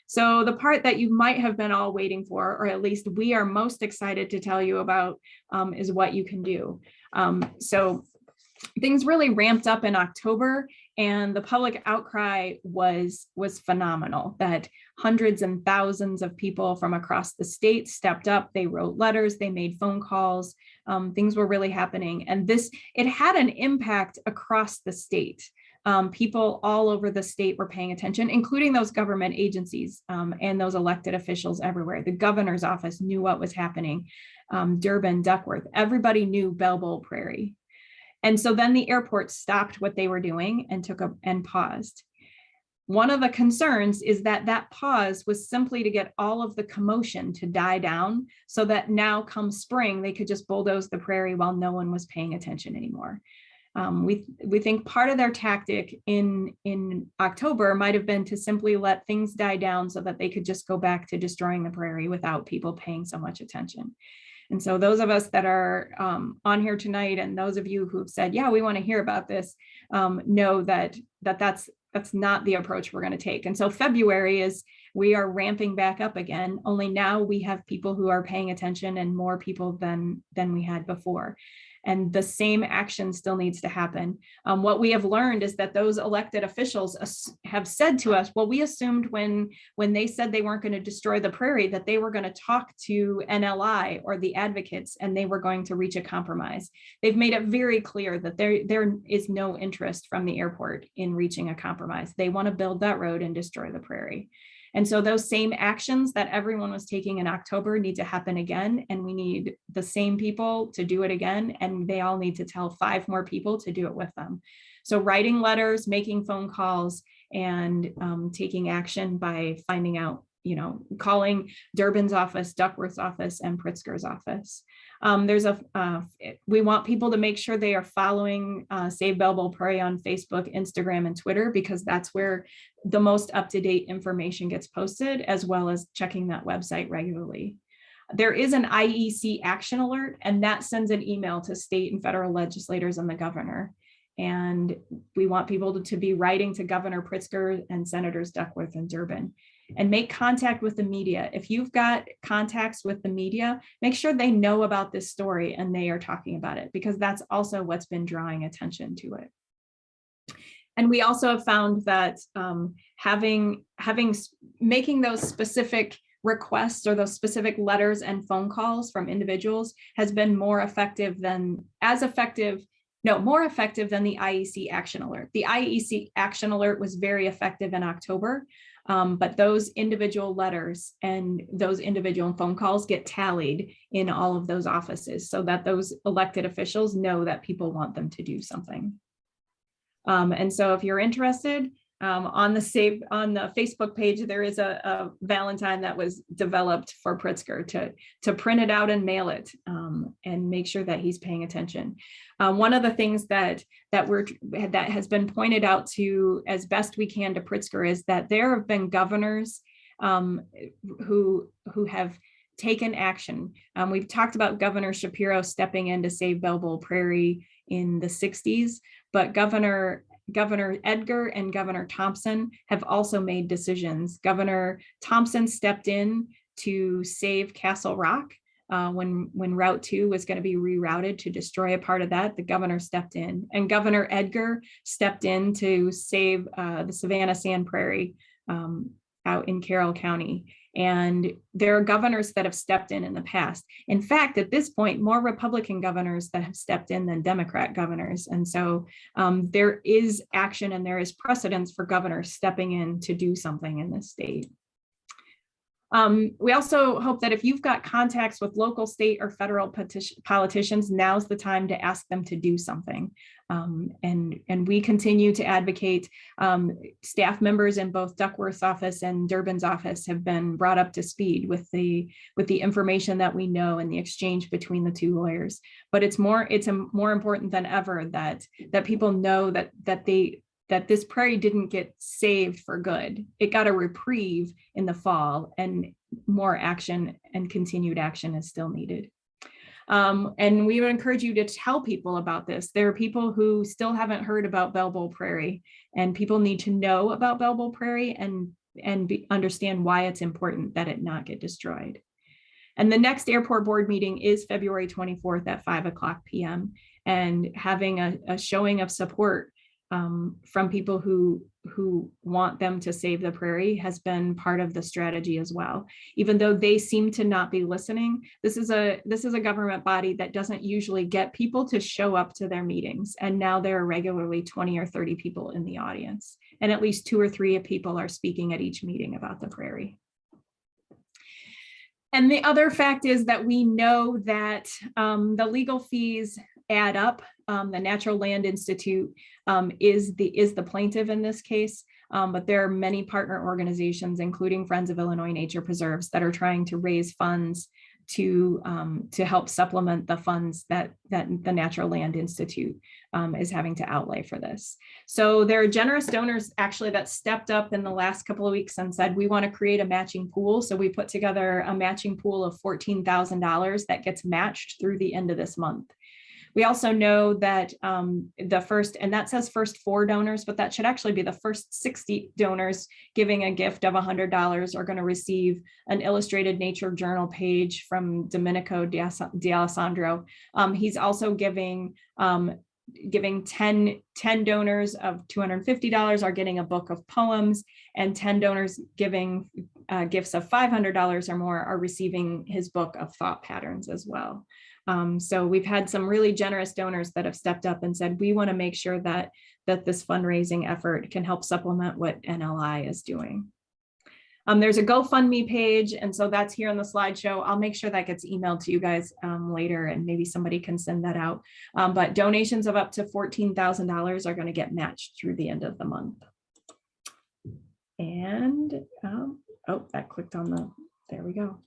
So the part that you might have been all waiting for, or at least we are most excited to tell you about, is what you can do. So things really ramped up in October, and the public outcry was phenomenal, that hundreds and thousands of people from across the state stepped up. They wrote letters, they made phone calls, things were really happening. And it had an impact across the state. People all over the state were paying attention, including those government agencies and those elected officials everywhere. The governor's office knew what was happening. Durbin, Duckworth, everybody knew Belleville Prairie. And so then the airport stopped what they were doing and paused. One of the concerns is that pause was simply to get all of the commotion to die down, so that now come spring, they could just bulldoze the prairie while no one was paying attention anymore. We think part of their tactic in October might have been to simply let things die down so that they could just go back to destroying the prairie without people paying so much attention. And so those of us that are on here tonight, and those of you who've said, yeah, we want to hear about this, know that's not the approach we're going to take. And so February is, we are ramping back up again, only now we have people who are paying attention and more people than we had before. And the same action still needs to happen. What we have learned is that those elected officials have said to us, well, we assumed when they said they weren't going to destroy the prairie, that they were going to talk to NLI or the advocates, and they were going to reach a compromise. They've made it very clear that there is no interest from the airport in reaching a compromise. They want to build that road and destroy the prairie. And so those same actions that everyone was taking in October need to happen again, and we need the same people to do it again, and they all need to tell 5 more people to do it with them. So writing letters, making phone calls, and taking action by finding out, calling Durbin's office, Duckworth's office, and Pritzker's office. We want people to make sure they are following Save Belleville Prairie on Facebook, Instagram, and Twitter, because that's where the most up-to-date information gets posted, as well as checking that website regularly. There is an IEC action alert, and that sends an email to state and federal legislators and the governor. And we want people to be writing to Governor Pritzker and Senators Duckworth and Durbin. And make contact with the media. If you've got contacts with the media, make sure they know about this story and they are talking about it, because that's also what's been drawing attention to it. And we also have found that making those specific requests or those specific letters and phone calls from individuals has been more effective than the IEC action alert. The IEC action alert was very effective in October. But those individual letters and those individual phone calls get tallied in all of those offices, so that those elected officials know that people want them to do something. And so if you're interested, on the Facebook page, there is a Valentine that was developed for Pritzker to print it out and mail it, and make sure that he's paying attention. One of the things that has been pointed out to as best we can to Pritzker is that there have been governors who have taken action. We've talked about Governor Shapiro stepping in to save Belleville Prairie in the 60s, but Governor Edgar and Governor Thompson have also made decisions. Governor Thompson stepped in to save Castle Rock when Route 2 was going to be rerouted to destroy a part of that. The governor stepped in, and Governor Edgar stepped in to save the Savannah Sand Prairie out in Carroll County. And there are governors that have stepped in the past. In fact, at this point, more Republican governors that have stepped in than Democrat governors. And so there is action and there is precedence for governors stepping in to do something in this state. We also hope that if you've got contacts with local, state, or federal politicians, now's the time to ask them to do something. And we continue to advocate. Staff members in both Duckworth's office and Durbin's office have been brought up to speed with the information that we know and the exchange between the two lawyers. But it's more important than ever that people know that this prairie didn't get saved for good. It got a reprieve in the fall, and more action and continued action is still needed. And we would encourage you to tell people about this. There are people who still haven't heard about Belleville Prairie, and people need to know about Belleville Prairie and understand why it's important that it not get destroyed. And the next airport board meeting is February 24th at 5:00 p.m. and having a showing of support from people who want them to save the prairie has been part of the strategy as well. Even though they seem to not be listening, this is a government body that doesn't usually get people to show up to their meetings. And now there are regularly 20 or 30 people in the audience, and at least 2 or 3 people are speaking at each meeting about the prairie. And the other fact is that we know that the legal fees add up. The Natural Land Institute is the plaintiff in this case, but there are many partner organizations, including Friends of Illinois Nature Preserves, that are trying to raise funds to help supplement the funds that the Natural Land Institute is having to outlay for this. So there are generous donors actually that stepped up in the last couple of weeks and said, we want to create a matching pool. So we put together a matching pool of $14,000 that gets matched through the end of this month. We also know that the first, and that says first 4 donors, but that should actually be the first 60 donors giving a gift of $100 are going to receive an illustrated nature journal page from Domenico D'Alessandro. He's also giving 10 donors of $250 are getting a book of poems, and 10 donors giving gifts of $500 or more are receiving his book of thought patterns as well. So we've had some really generous donors that have stepped up and said, we want to make sure that this fundraising effort can help supplement what NLI is doing. There's a GoFundMe page, and so that's here on the slideshow. I'll make sure that gets emailed to you guys later, and maybe somebody can send that out. But donations of up to $14,000 are going to get matched through the end of the month. And, oh, that clicked on there we go.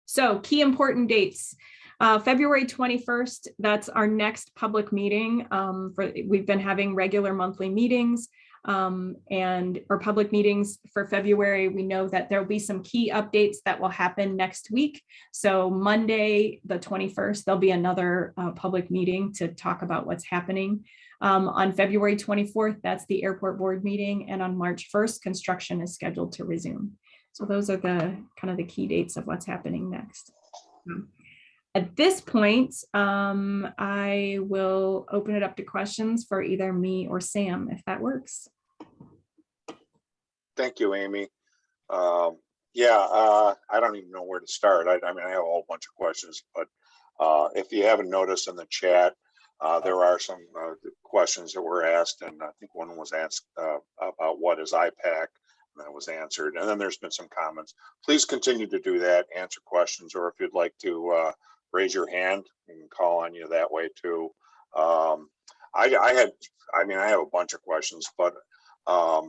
So key important dates. February 21st, that's our next public meeting. We've been having regular monthly meetings and our public meetings for February. We know that there'll be some key updates that will happen next week. So Monday, the 21st, there'll be another public meeting to talk about what's happening. On February 24th, that's the airport board meeting. And on March 1st, construction is scheduled to resume. So those are the kind of the key dates of what's happening next. At this point, I will open it up to questions for either me or Sam, if that works. Thank you, Amy. I don't even know where to start. I mean, I have a whole bunch of questions, but if you haven't noticed in the chat, there are some questions that were asked, and I think one was asked about what is IPAC. That was answered, and then there's been some comments. Please continue to do that, answer questions, or if you'd like to raise your hand, we can call on you that way too. I have a bunch of questions, but I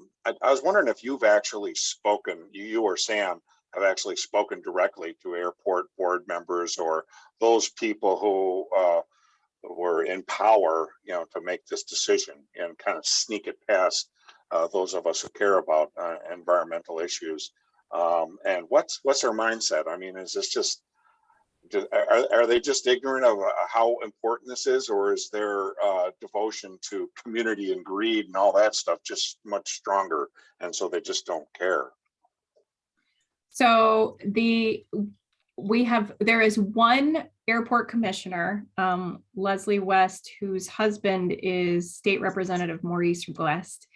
was wondering if you've actually spoken, you or Sam have actually spoken directly to airport board members or those people who were in power, to make this decision and kind of sneak it past those of us who care about environmental issues. And what's their mindset? I mean, is this just are they just ignorant of how important this is, or is their devotion to community and greed and all that stuff just much stronger, and so they just don't care? So there is one airport commissioner, Leslie West, whose husband is State Representative Maurice West.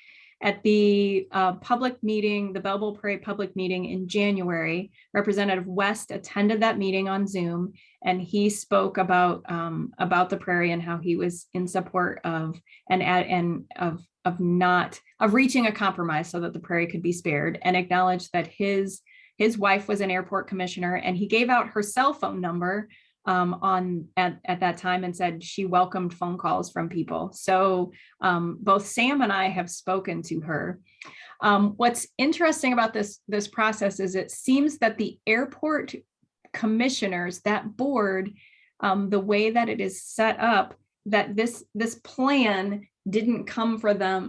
At the public meeting, the Belleville Prairie public meeting in January, Representative West attended that meeting on Zoom, and he spoke about the prairie and how he was in support of reaching a compromise so that the prairie could be spared, and acknowledged that his his wife was an airport commissioner, and he gave out her cell phone number at that time and said she welcomed phone calls from people. So both Sam and I have spoken to her. What's interesting about this process is it seems that the airport commissioners, that board, the way that it is set up, that this plan didn't come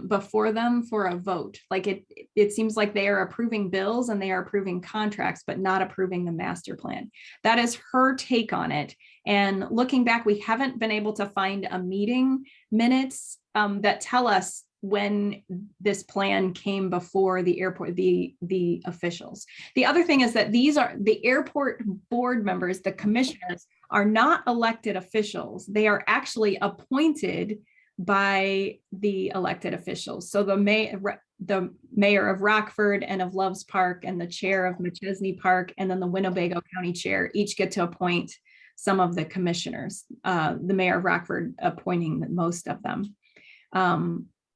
before them for a vote. Like it seems like they are approving bills and they are approving contracts, but not approving the master plan. That is her take on it. And looking back, we haven't been able to find a meeting minutes that tell us when this plan came before the airport, the officials. The other thing is that these are the airport board members, the commissioners, are not elected officials. They are actually appointed by the elected officials. So the mayor of Rockford and of Loves Park and the chair of McChesney Park and then the Winnebago County chair each get to appoint some of the commissioners, the mayor of Rockford appointing most of them.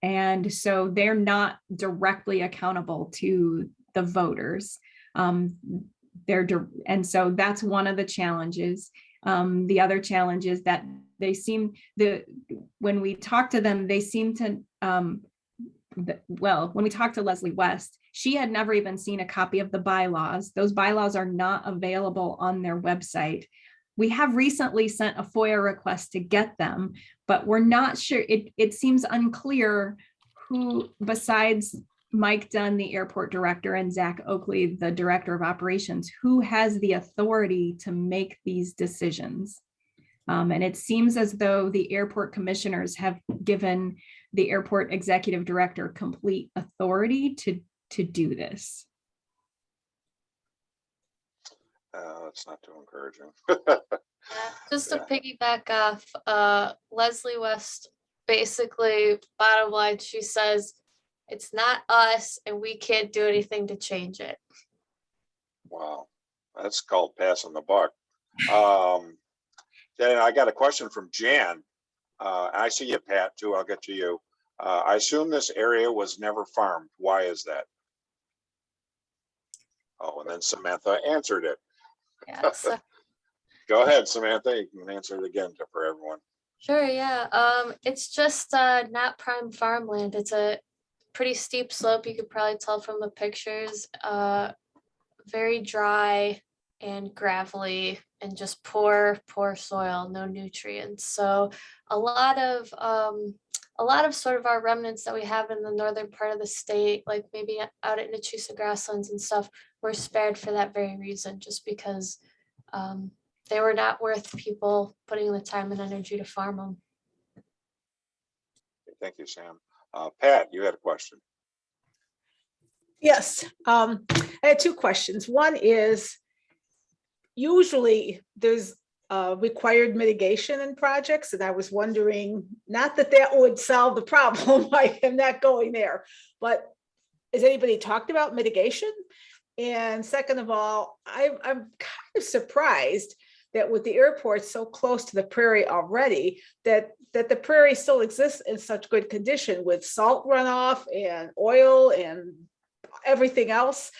And so they're not directly accountable to the voters. And so that's one of the challenges. The other challenge is that when we talk to them, they seem to, when we talked to Leslie West, she had never even seen a copy of the bylaws. Those bylaws are not available on their website. We have recently sent a FOIA request to get them, but we're not sure. It seems unclear who, besides Mike Dunn, the airport director, and Zach Oakley, the director of operations, who has the authority to make these decisions. And it seems as though the airport commissioners have given the airport executive director complete authority to do this. That's not too encouraging. Just to piggyback off, Leslie West, basically, bottom line, she says, it's not us and we can't do anything to change it. Wow, that's called passing the buck. Then I got a question from Jan. I see you, Pat, too. I'll get to you. I assume this area was never farmed. Why is that? Oh, and then Samantha answered it. Yeah, so Go ahead, Samantha. You can answer it again for everyone. sure, yeah. It's just not prime farmland. It's a pretty steep slope. You could probably tell from the pictures. Very dry and gravelly and just poor soil, no nutrients. So a lot of sort of our remnants that we have in the northern part of the state, like maybe out at Nachusa grasslands and stuff, were spared for that very reason, just because they were not worth people putting the time and energy to farm them. Thank you, Sam. Pat, you had a question. Yes, I had two questions. One is, usually there's required mitigation in projects, and I was wondering, not that would solve the problem, I am not going there, but has anybody talked about mitigation? And second of all, I'm kind of surprised that with the airport so close to the Prairie already, that the Prairie still exists in such good condition with salt runoff and oil and everything else.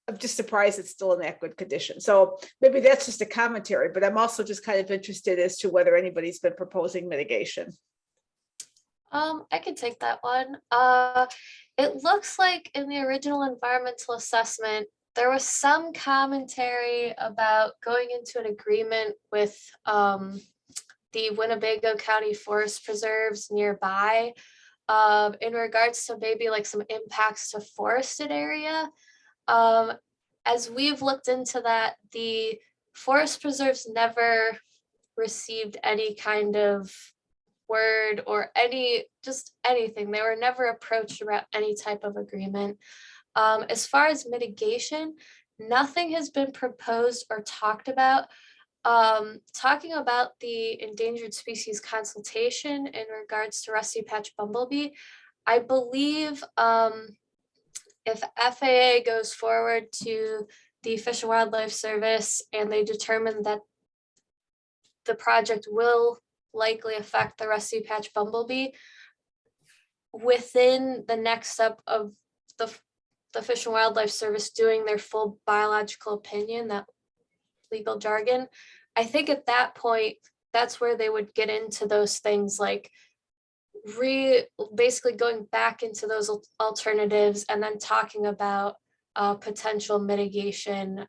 I'm just surprised it's still in that good condition. So maybe that's just a commentary, but I'm also just kind of interested as to whether anybody's been proposing mitigation. I could take that one. It looks like in the original environmental assessment, there was some commentary about going into an agreement with the Winnebago County Forest Preserves nearby in regards to maybe like some impacts to forested area. As we've looked into that, the Forest Preserves never received any kind of word or anything. They were never approached about any type of agreement. As far as mitigation, nothing has been proposed or talked about. Talking about the endangered species consultation in regards to rusty patch bumblebee, I believe if FAA goes forward to the Fish and Wildlife Service and they determine that the project will likely affect the rusty patch bumblebee, within the next step of the the Fish and Wildlife Service doing their full biological opinion, that legal jargon, I think at that point, that's where they would get into those things like basically going back into those alternatives and then talking about potential mitigation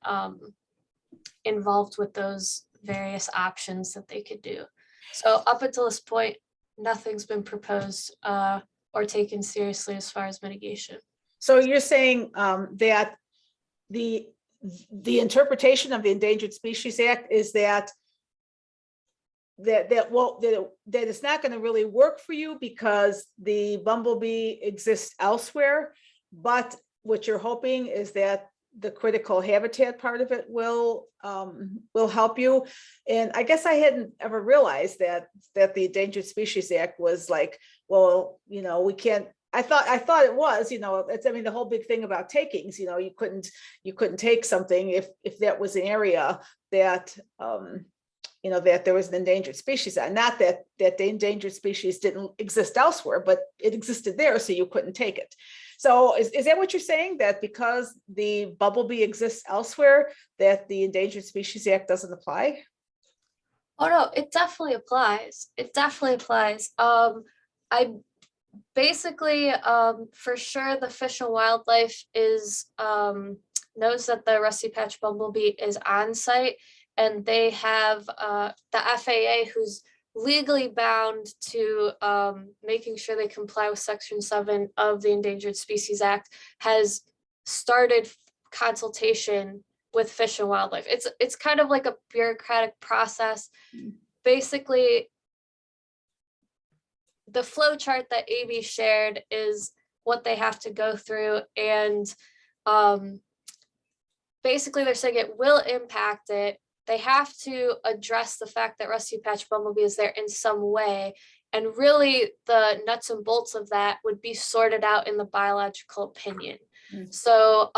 involved with those various options that they could do. So up until this point, nothing's been proposed or taken seriously as far as mitigation. So you're saying that the interpretation of the Endangered Species Act is that it's not going to really work for you because the bumblebee exists elsewhere, but what you're hoping is that the critical habitat part of it will help you. And I guess I hadn't ever realized that the Endangered Species Act was like, well, you know, we can't. I thought it was, you know, it's, I mean, the whole big thing about takings, you know, you couldn't take something if that was an area that you know, that there was an endangered species, and not that the endangered species didn't exist elsewhere, but it existed there, so you couldn't take it. So is that what you're saying, that because the bumblebee exists elsewhere, that the Endangered Species Act doesn't apply? Oh no, it definitely applies. It definitely applies. I basically, for sure, the Fish and Wildlife is knows that the rusty patch bumblebee is on site, and they have the FAA, who's legally bound to making sure they comply with Section 7 of the Endangered Species Act, has started consultation with Fish and Wildlife. It's kind of like a bureaucratic process. Basically, the flow chart that AB shared is what they have to go through, and basically they're saying it will impact it. They have to address the fact that rusty patch bumblebee is there in some way, and really the nuts and bolts of that would be sorted out in the biological opinion. So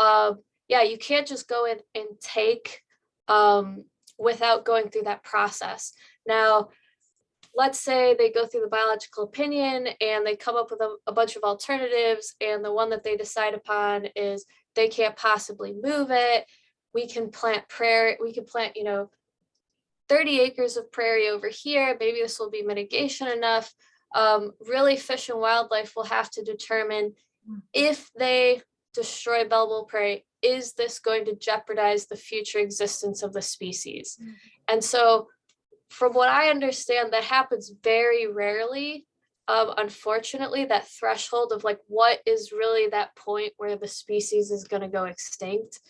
yeah, you can't just go in and take without going through that process. Now, let's say they go through the biological opinion and they come up with a bunch of alternatives, and the one that they decide upon is they can't possibly move it. We can plant prairie, we can plant, you know, 30 acres of prairie over here. Maybe this will be mitigation enough. Really, Fish and Wildlife will have to determine if they destroy Belleville Prairie, is this going to jeopardize the future existence of the species? And so from what I understand, that happens very rarely. Unfortunately, that threshold of like, what is really that point where the species is going to go extinct?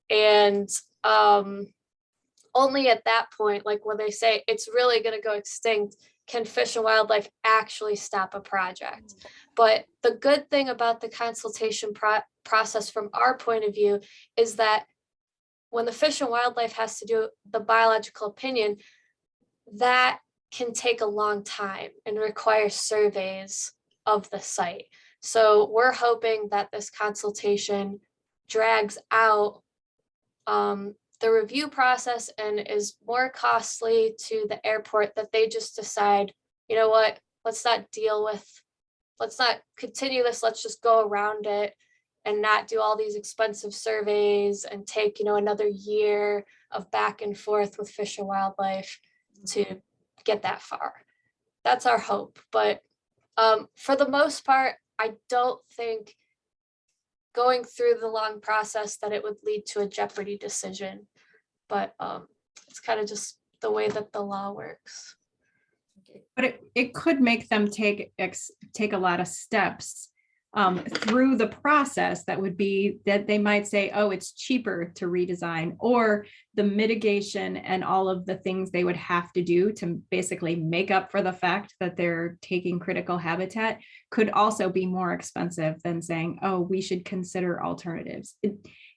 And only at that point, like when they say it's really going to go extinct, can Fish and Wildlife actually stop a project. But the good thing about the consultation process from our point of view is that when the Fish and Wildlife has to do the biological opinion, that can take a long time and require surveys of the site. So we're hoping that this consultation drags out the review process and is more costly to the airport, that they just decide, you know what, let's not continue this, let's just go around it and not do all these expensive surveys and take, you know, another year of back and forth with Fish and Wildlife to get that far. That's our hope. But for the most part, I don't think going through the long process that it would lead to a jeopardy decision. But it's kind of just the way that the law works. But it could make them take a lot of steps through the process. That would be that they might say, oh, it's cheaper to redesign, or the mitigation and all of the things they would have to do to basically make up for the fact that they're taking critical habitat could also be more expensive than saying, oh, we should consider alternatives.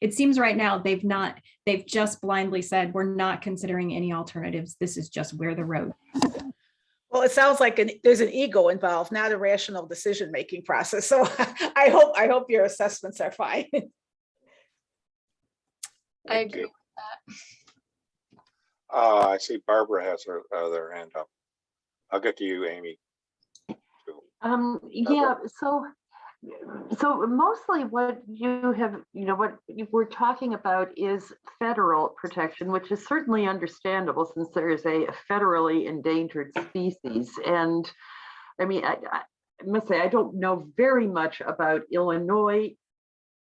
It seems right now they've just blindly said, we're not considering any alternatives. This is just where the road. Well, it sounds like there's an ego involved, not a rational decision-making process. So I hope your assessments are fine. I agree with that. I see Barbara has their hand up. I'll get to you, Amy. Yeah, so So mostly what you have, what we're talking about is federal protection, which is certainly understandable since there is a federally endangered species. And I mean, I must say, I don't know very much about Illinois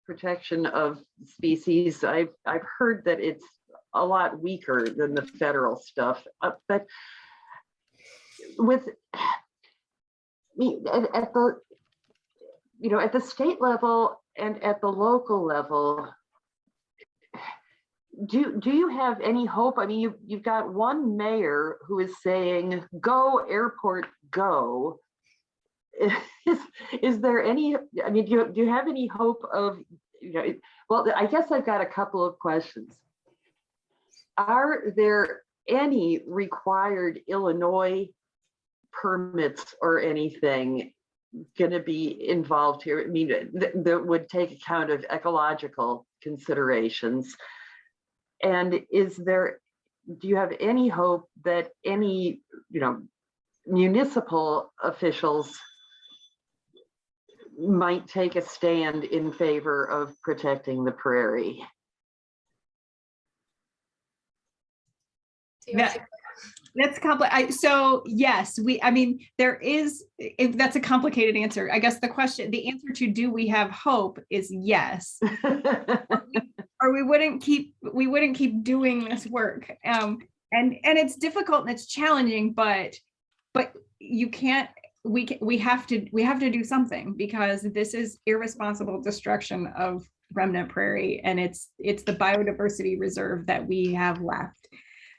protection of species. I've heard that it's a lot weaker than the federal stuff, but with at the at the state level and at the local level, do you have any hope? I mean, you've got one mayor who is saying, "Go airport, go." Is there any? I mean, do you have any hope of? Well, I guess I've got a couple of questions. Are there any required Illinois permits or anything going to be involved here? I mean, that would take account of ecological considerations. And do you have any hope that any, municipal officials might take a stand in favor of protecting the prairie? That's complicated. So yes, that's a complicated answer. I guess the answer to do we have hope is yes, or we wouldn't keep doing this work. And it's difficult and it's challenging, but you can't. We have to do something, because this is irresponsible destruction of remnant prairie, and it's the biodiversity reserve that we have left.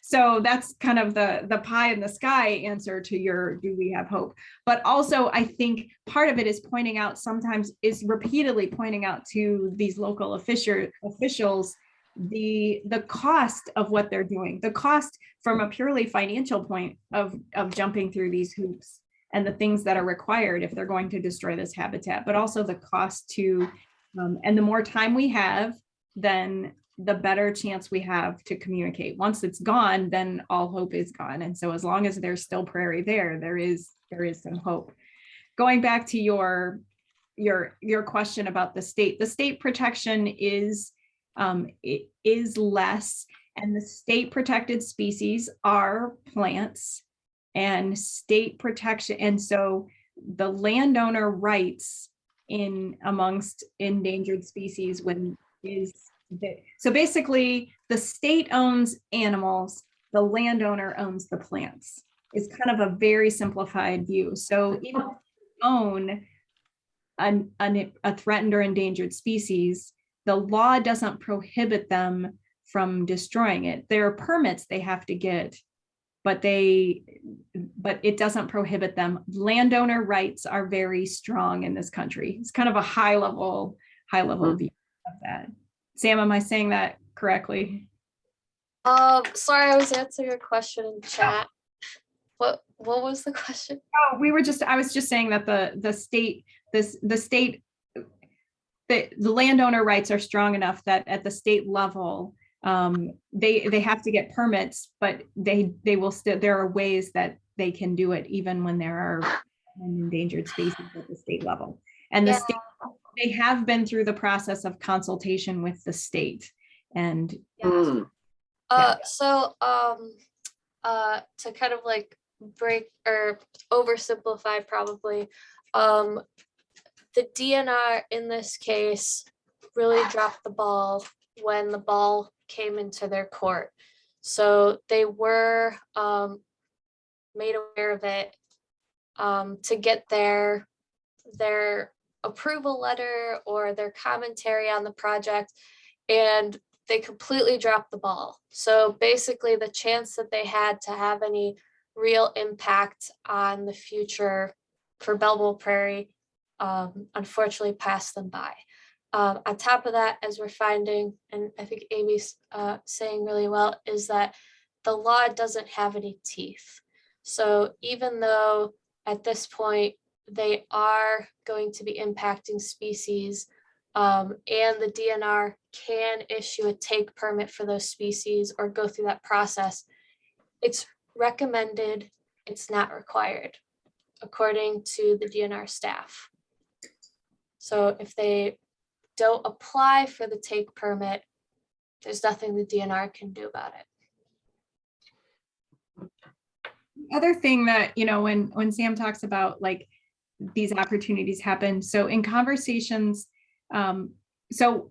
So that's kind of the pie in the sky answer to your do we have hope. But also, I think part of it is repeatedly pointing out to these local officials the cost of what they're doing, the cost from a purely financial point of jumping through these hoops and the things that are required if they're going to destroy this habitat, but also the cost to, and the more time we have, then the better chance we have to communicate. Once it's gone, then all hope is gone. And so as long as there's still prairie there is some hope. Going back to your question about the state protection is less, and the state protected species are plants and state protection. And so the landowner rights amongst endangered species so basically the state owns animals, the landowner owns the plants. It's kind of a very simplified view. So even if you own a threatened or endangered species, the law doesn't prohibit them from destroying it. There are permits they have to get, but it doesn't prohibit them. Landowner rights are very strong in this country. It's kind of a high level view of that. Sam, am I saying that correctly? Sorry, I was answering a question in chat. What was the question? Oh, I was just saying that the landowner rights are strong enough that at the state level, they have to get permits, but they will still, there are ways that they can do it even when there are endangered species at the state level. And the state, they have been through the process of consultation with the state. And so to kind of like break or oversimplify probably, the DNR in this case really dropped the ball when the ball came into their court. So they were made aware of it to get their approval letter or their commentary on the project, and they completely dropped the ball. So basically the chance that they had to have any real impact on the future for Belleville Prairie unfortunately passed them by. On top of that, as we're finding, and I think Amy's saying really well, is that the law doesn't have any teeth. So even though at this point they are going to be impacting species, and the DNR can issue a take permit for those species or go through that process, it's recommended, it's not required, according to the DNR staff. So if they don't apply for the take permit, there's nothing the DNR can do about it. Other thing that, you know, when Sam talks about like these opportunities happen, so in conversations, so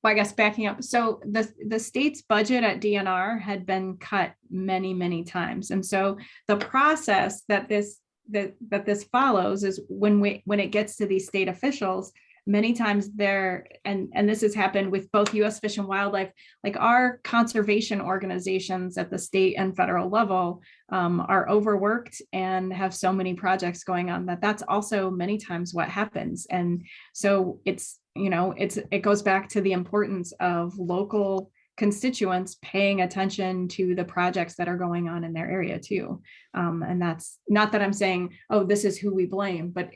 I guess backing up, so the state's budget at DNR had been cut many times, and so the process that this follows is when it gets to these state officials, many times they're, and this has happened with both U.S. Fish and Wildlife, like our conservation organizations at the state and federal level are overworked and have so many projects going on that's also many times what happens. And so it's, you know, it goes back to the importance of local constituents paying attention to the projects that are going on in their area too. And that's not that I'm saying, oh, this is who we blame, but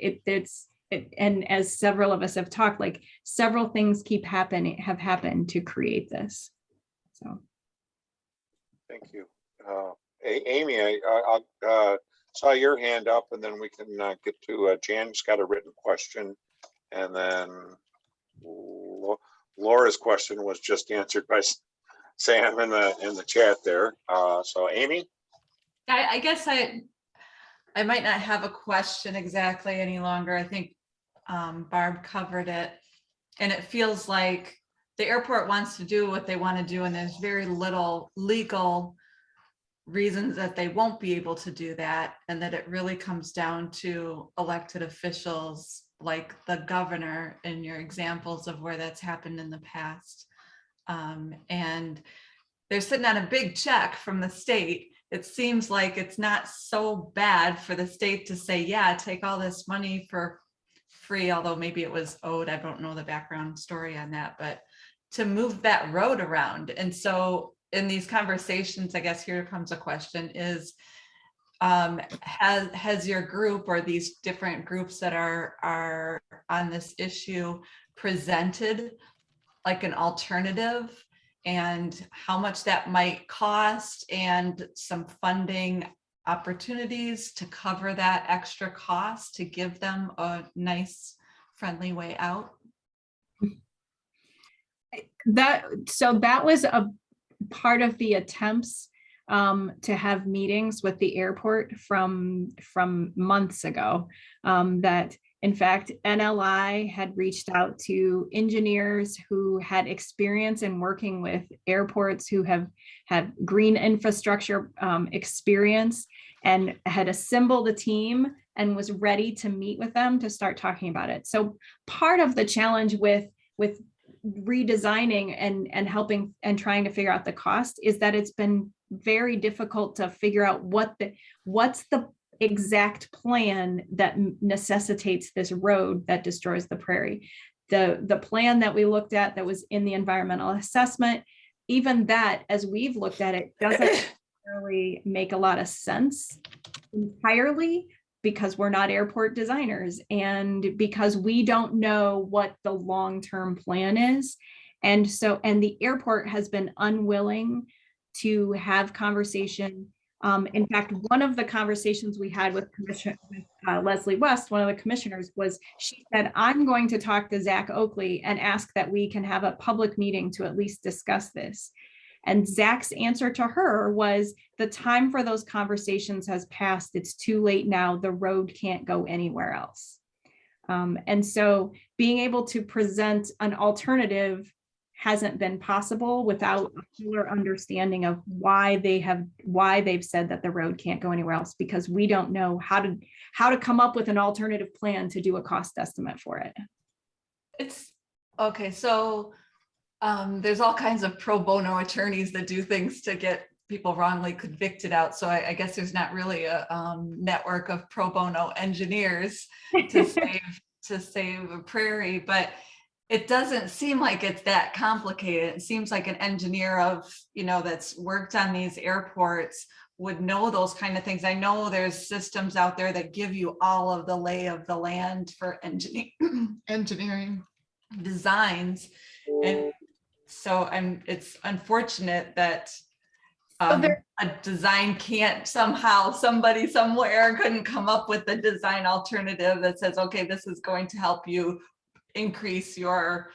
and as several of us have talked, like several things have happened to create this. So. Thank you. Amy, I saw your hand up, and then we can get to Jan's got a written question, and then Laura's question was just answered by Sam in the chat there. So Amy? I guess I might not have a question exactly any longer. I think Barb covered it, and it feels like the airport wants to do what they want to do, and there's very little legal reasons that they won't be able to do that, and that it really comes down to elected officials like the governor in your examples of where that's happened in the past. And they're sitting on a big check from the state. It seems like it's not so bad for the state to say, yeah, take all this money for free, although maybe it was owed. I don't know the background story on that, but to move that road around. And so in these conversations, I guess here comes a question is, has your group or these different groups that are on this issue presented like an alternative, and how much that might cost, and some funding opportunities to cover that extra cost to give them a nice, friendly way out? That was a part of the attempts to have meetings with the airport from months ago. That in fact, NLI had reached out to engineers who had experience in working with airports, who have green infrastructure experience, and had assembled a team and was ready to meet with them to start talking about it. So part of the challenge with redesigning and helping and trying to figure out the cost is that it's been very difficult to figure out what's the exact plan that necessitates this road that destroys the prairie. The plan that we looked at that was in the environmental assessment, even that, as we've looked at it, doesn't really make a lot of sense entirely, because we're not airport designers and because we don't know what the long-term plan is. And the airport has been unwilling to have conversation. In fact, one of the conversations we had with Leslie West, one of the commissioners, was she said, I'm going to talk to Zach Oakley and ask that we can have a public meeting to at least discuss this. And Zach's answer to her was, the time for those conversations has passed. It's too late now. The road can't go anywhere else. And so being able to present an alternative hasn't been possible without a fuller understanding of why they've said that the road can't go anywhere else, because we don't know how to come up with an alternative plan to do a cost estimate for it. It's okay. So there's all kinds of pro bono attorneys that do things to get people wrongly convicted out. So I guess there's not really a network of pro bono engineers to save a prairie, but it doesn't seem like it's that complicated. It seems like an engineer that's worked on these airports would know those kind of things. I know there's systems out there that give you all of the lay of the land for engineering designs. And so it's unfortunate that a design can't somebody somewhere couldn't come up with a design alternative that says, okay, this is going to help you increase your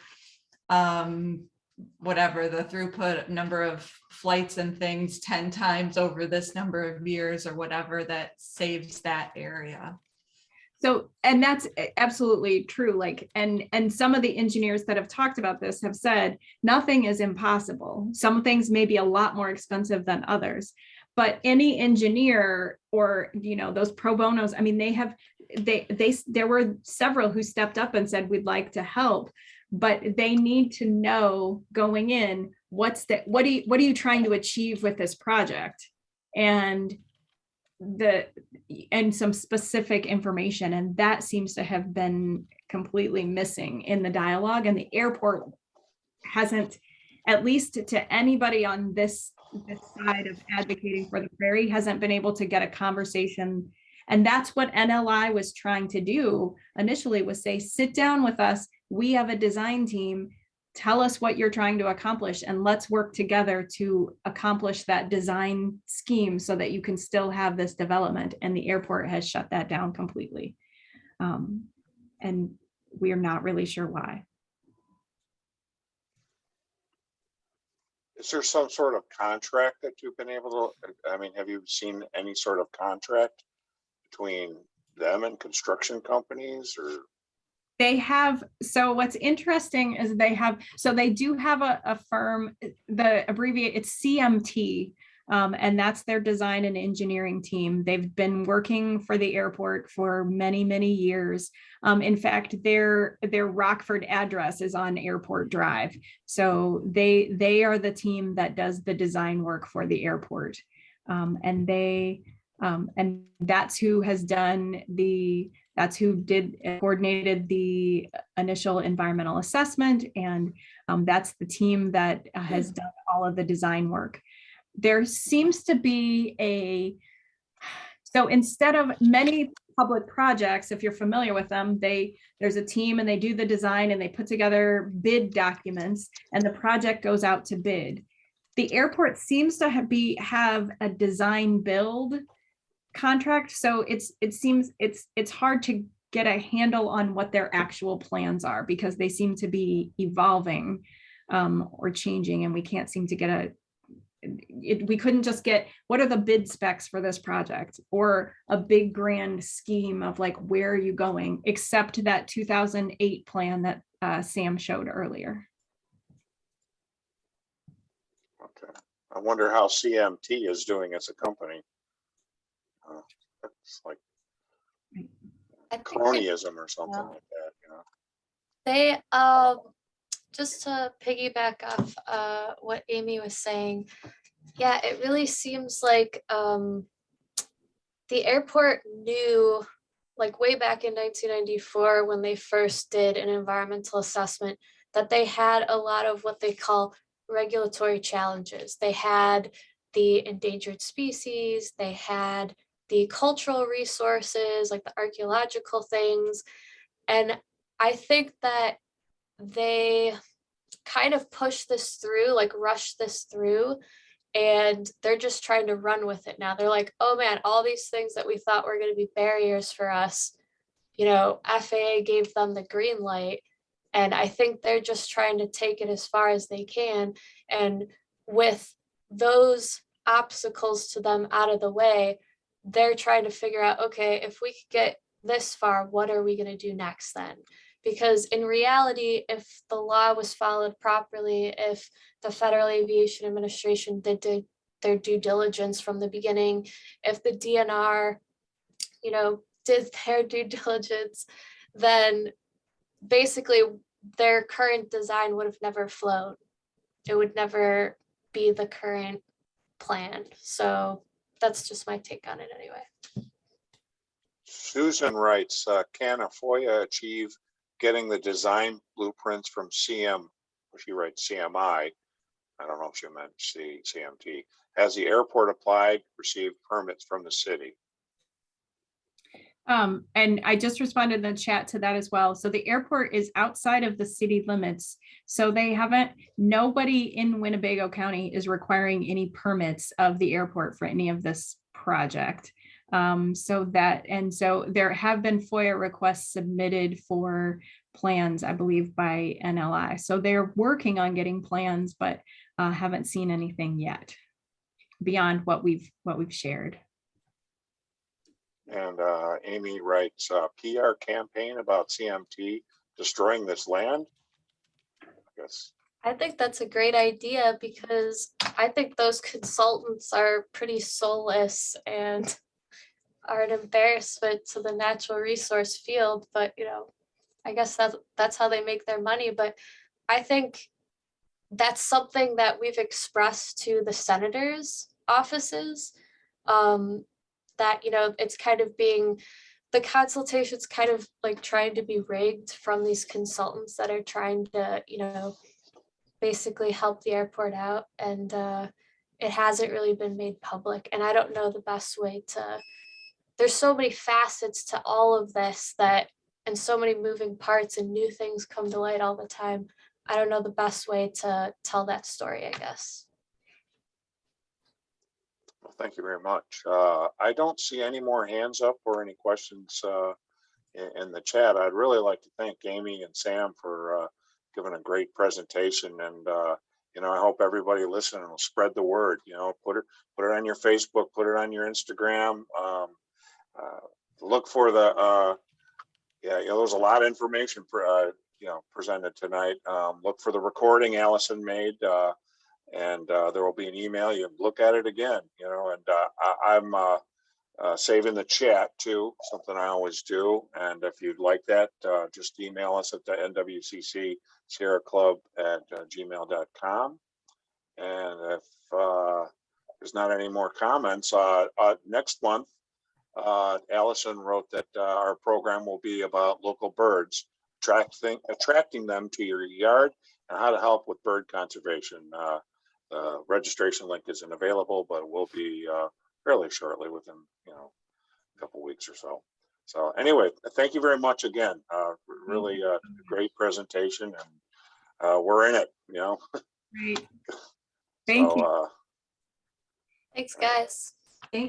whatever the throughput number of flights and things 10 times over this number of years or whatever that saves that area. So, and that's absolutely true. Like, and some of the engineers that have talked about this have said nothing is impossible. Some things may be a lot more expensive than others, but any engineer or, you know, those pro bonos, I mean, there were several who stepped up and said, we'd like to help, but they need to know going in, what are you trying to achieve with this project? And some specific information, and that seems to have been completely missing in the dialogue, and the airport hasn't, at least to anybody on this side of advocating for the Prairie, hasn't been able to get a conversation. And that's what NLI was trying to do initially, was say, sit down with us, we have a design team, tell us what you're trying to accomplish, and let's work together to accomplish that design scheme so that you can still have this development. And the airport has shut that down completely. And we are not really sure why. Is there some sort of contract that you've been able to, I mean, have you seen any sort of contract between them and construction companies, or? They have, so what's interesting is they do have a firm, the abbreviate, it's CMT, and that's their design and engineering team. They've been working for the airport for many, many years. In fact, their Rockford address is on Airport Drive. So they are the team that does the design work for the airport. And that's who has done coordinated the initial environmental assessment. And that's the team that has done all of the design work. There seems to be so instead of many public projects, if you're familiar with them, there's a team and they do the design and they put together bid documents and the project goes out to bid. The airport seems to have a design build contract. So it seems it's hard to get a handle on what their actual plans are, because they seem to be evolving or changing, and we can't seem to get we couldn't just get, what are the bid specs for this project, or a big grand scheme of like, where are you going, except that 2008 plan that Sam showed earlier. Okay. I wonder how CMT is doing as a company. It's like cronyism or something like that, you know. They just to piggyback off what Amy was saying, yeah, it really seems like the airport knew, like way back in 1994 when they first did an environmental assessment, that they had a lot of what they call regulatory challenges. They had the endangered species, they had the cultural resources, like the archaeological things. And I think that they kind of pushed this through, like rushed this through, and they're just trying to run with it now. They're like, oh man, all these things that we thought were going to be barriers for us, you know, FAA gave them the green light. And I think they're just trying to take it as far as they can. And with those obstacles to them out of the way, they're trying to figure out, okay, if we could get this far, what are we going to do next then? Because in reality, if the law was followed properly, if the Federal Aviation Administration did their due diligence from the beginning, if the DNR, you know, did their due diligence, then basically their current design would have never flown. It would never be the current plan. So that's just my take on it anyway. Susan writes, can a FOIA achieve getting the design blueprints from she writes CMI. I don't know if she meant CMT. Has the airport applied, received permits from the city? And I just responded in the chat to that as well. So the airport is outside of the city limits. So nobody in Winnebago County is requiring any permits of the airport for any of this project. So there have been FOIA requests submitted for plans, I believe, by NLI. So they're working on getting plans, but haven't seen anything yet beyond what we've shared. And Amy writes, PR campaign about CMT destroying this land. I guess. I think that's a great idea because I think those consultants are pretty soulless and are an embarrassment to the natural resource field. But, you know, I guess that's how they make their money. But I think that's something that we've expressed to the senators' offices, that, you know, it's kind of being, the consultation's kind of like trying to be rigged from these consultants that are trying to, you know, basically help the airport out. And it hasn't really been made public. And I don't know the best way to, there's so many facets to all of this that, and so many moving parts and new things come to light all the time. I don't know the best way to tell that story, I guess. Well, thank you very much. I don't see any more hands up or any questions in the chat. I'd really like to thank Amy and Sam for giving a great presentation, and you know, I hope everybody listening will spread the word. You know, put it on your Facebook, put it on your Instagram. Look for the yeah, you know, there's a lot of information for you know, presented tonight. Look for the recording Allison made. And there will be an email. You can look at it again, you know, and I'm saving the chat too, something I always do. And if you'd like that, just email us at the NWCC Sierra Club at gmail.com. And if there's not any more comments, next month, Allison wrote that our program will be about local birds, attracting them to your yard and how to help with bird conservation. Registration link isn't available, but it will be fairly shortly, within, you know, a couple weeks or so. So anyway, thank you very much again. Really great presentation, and we're in it, you know. Great. Thank you. Thanks, guys.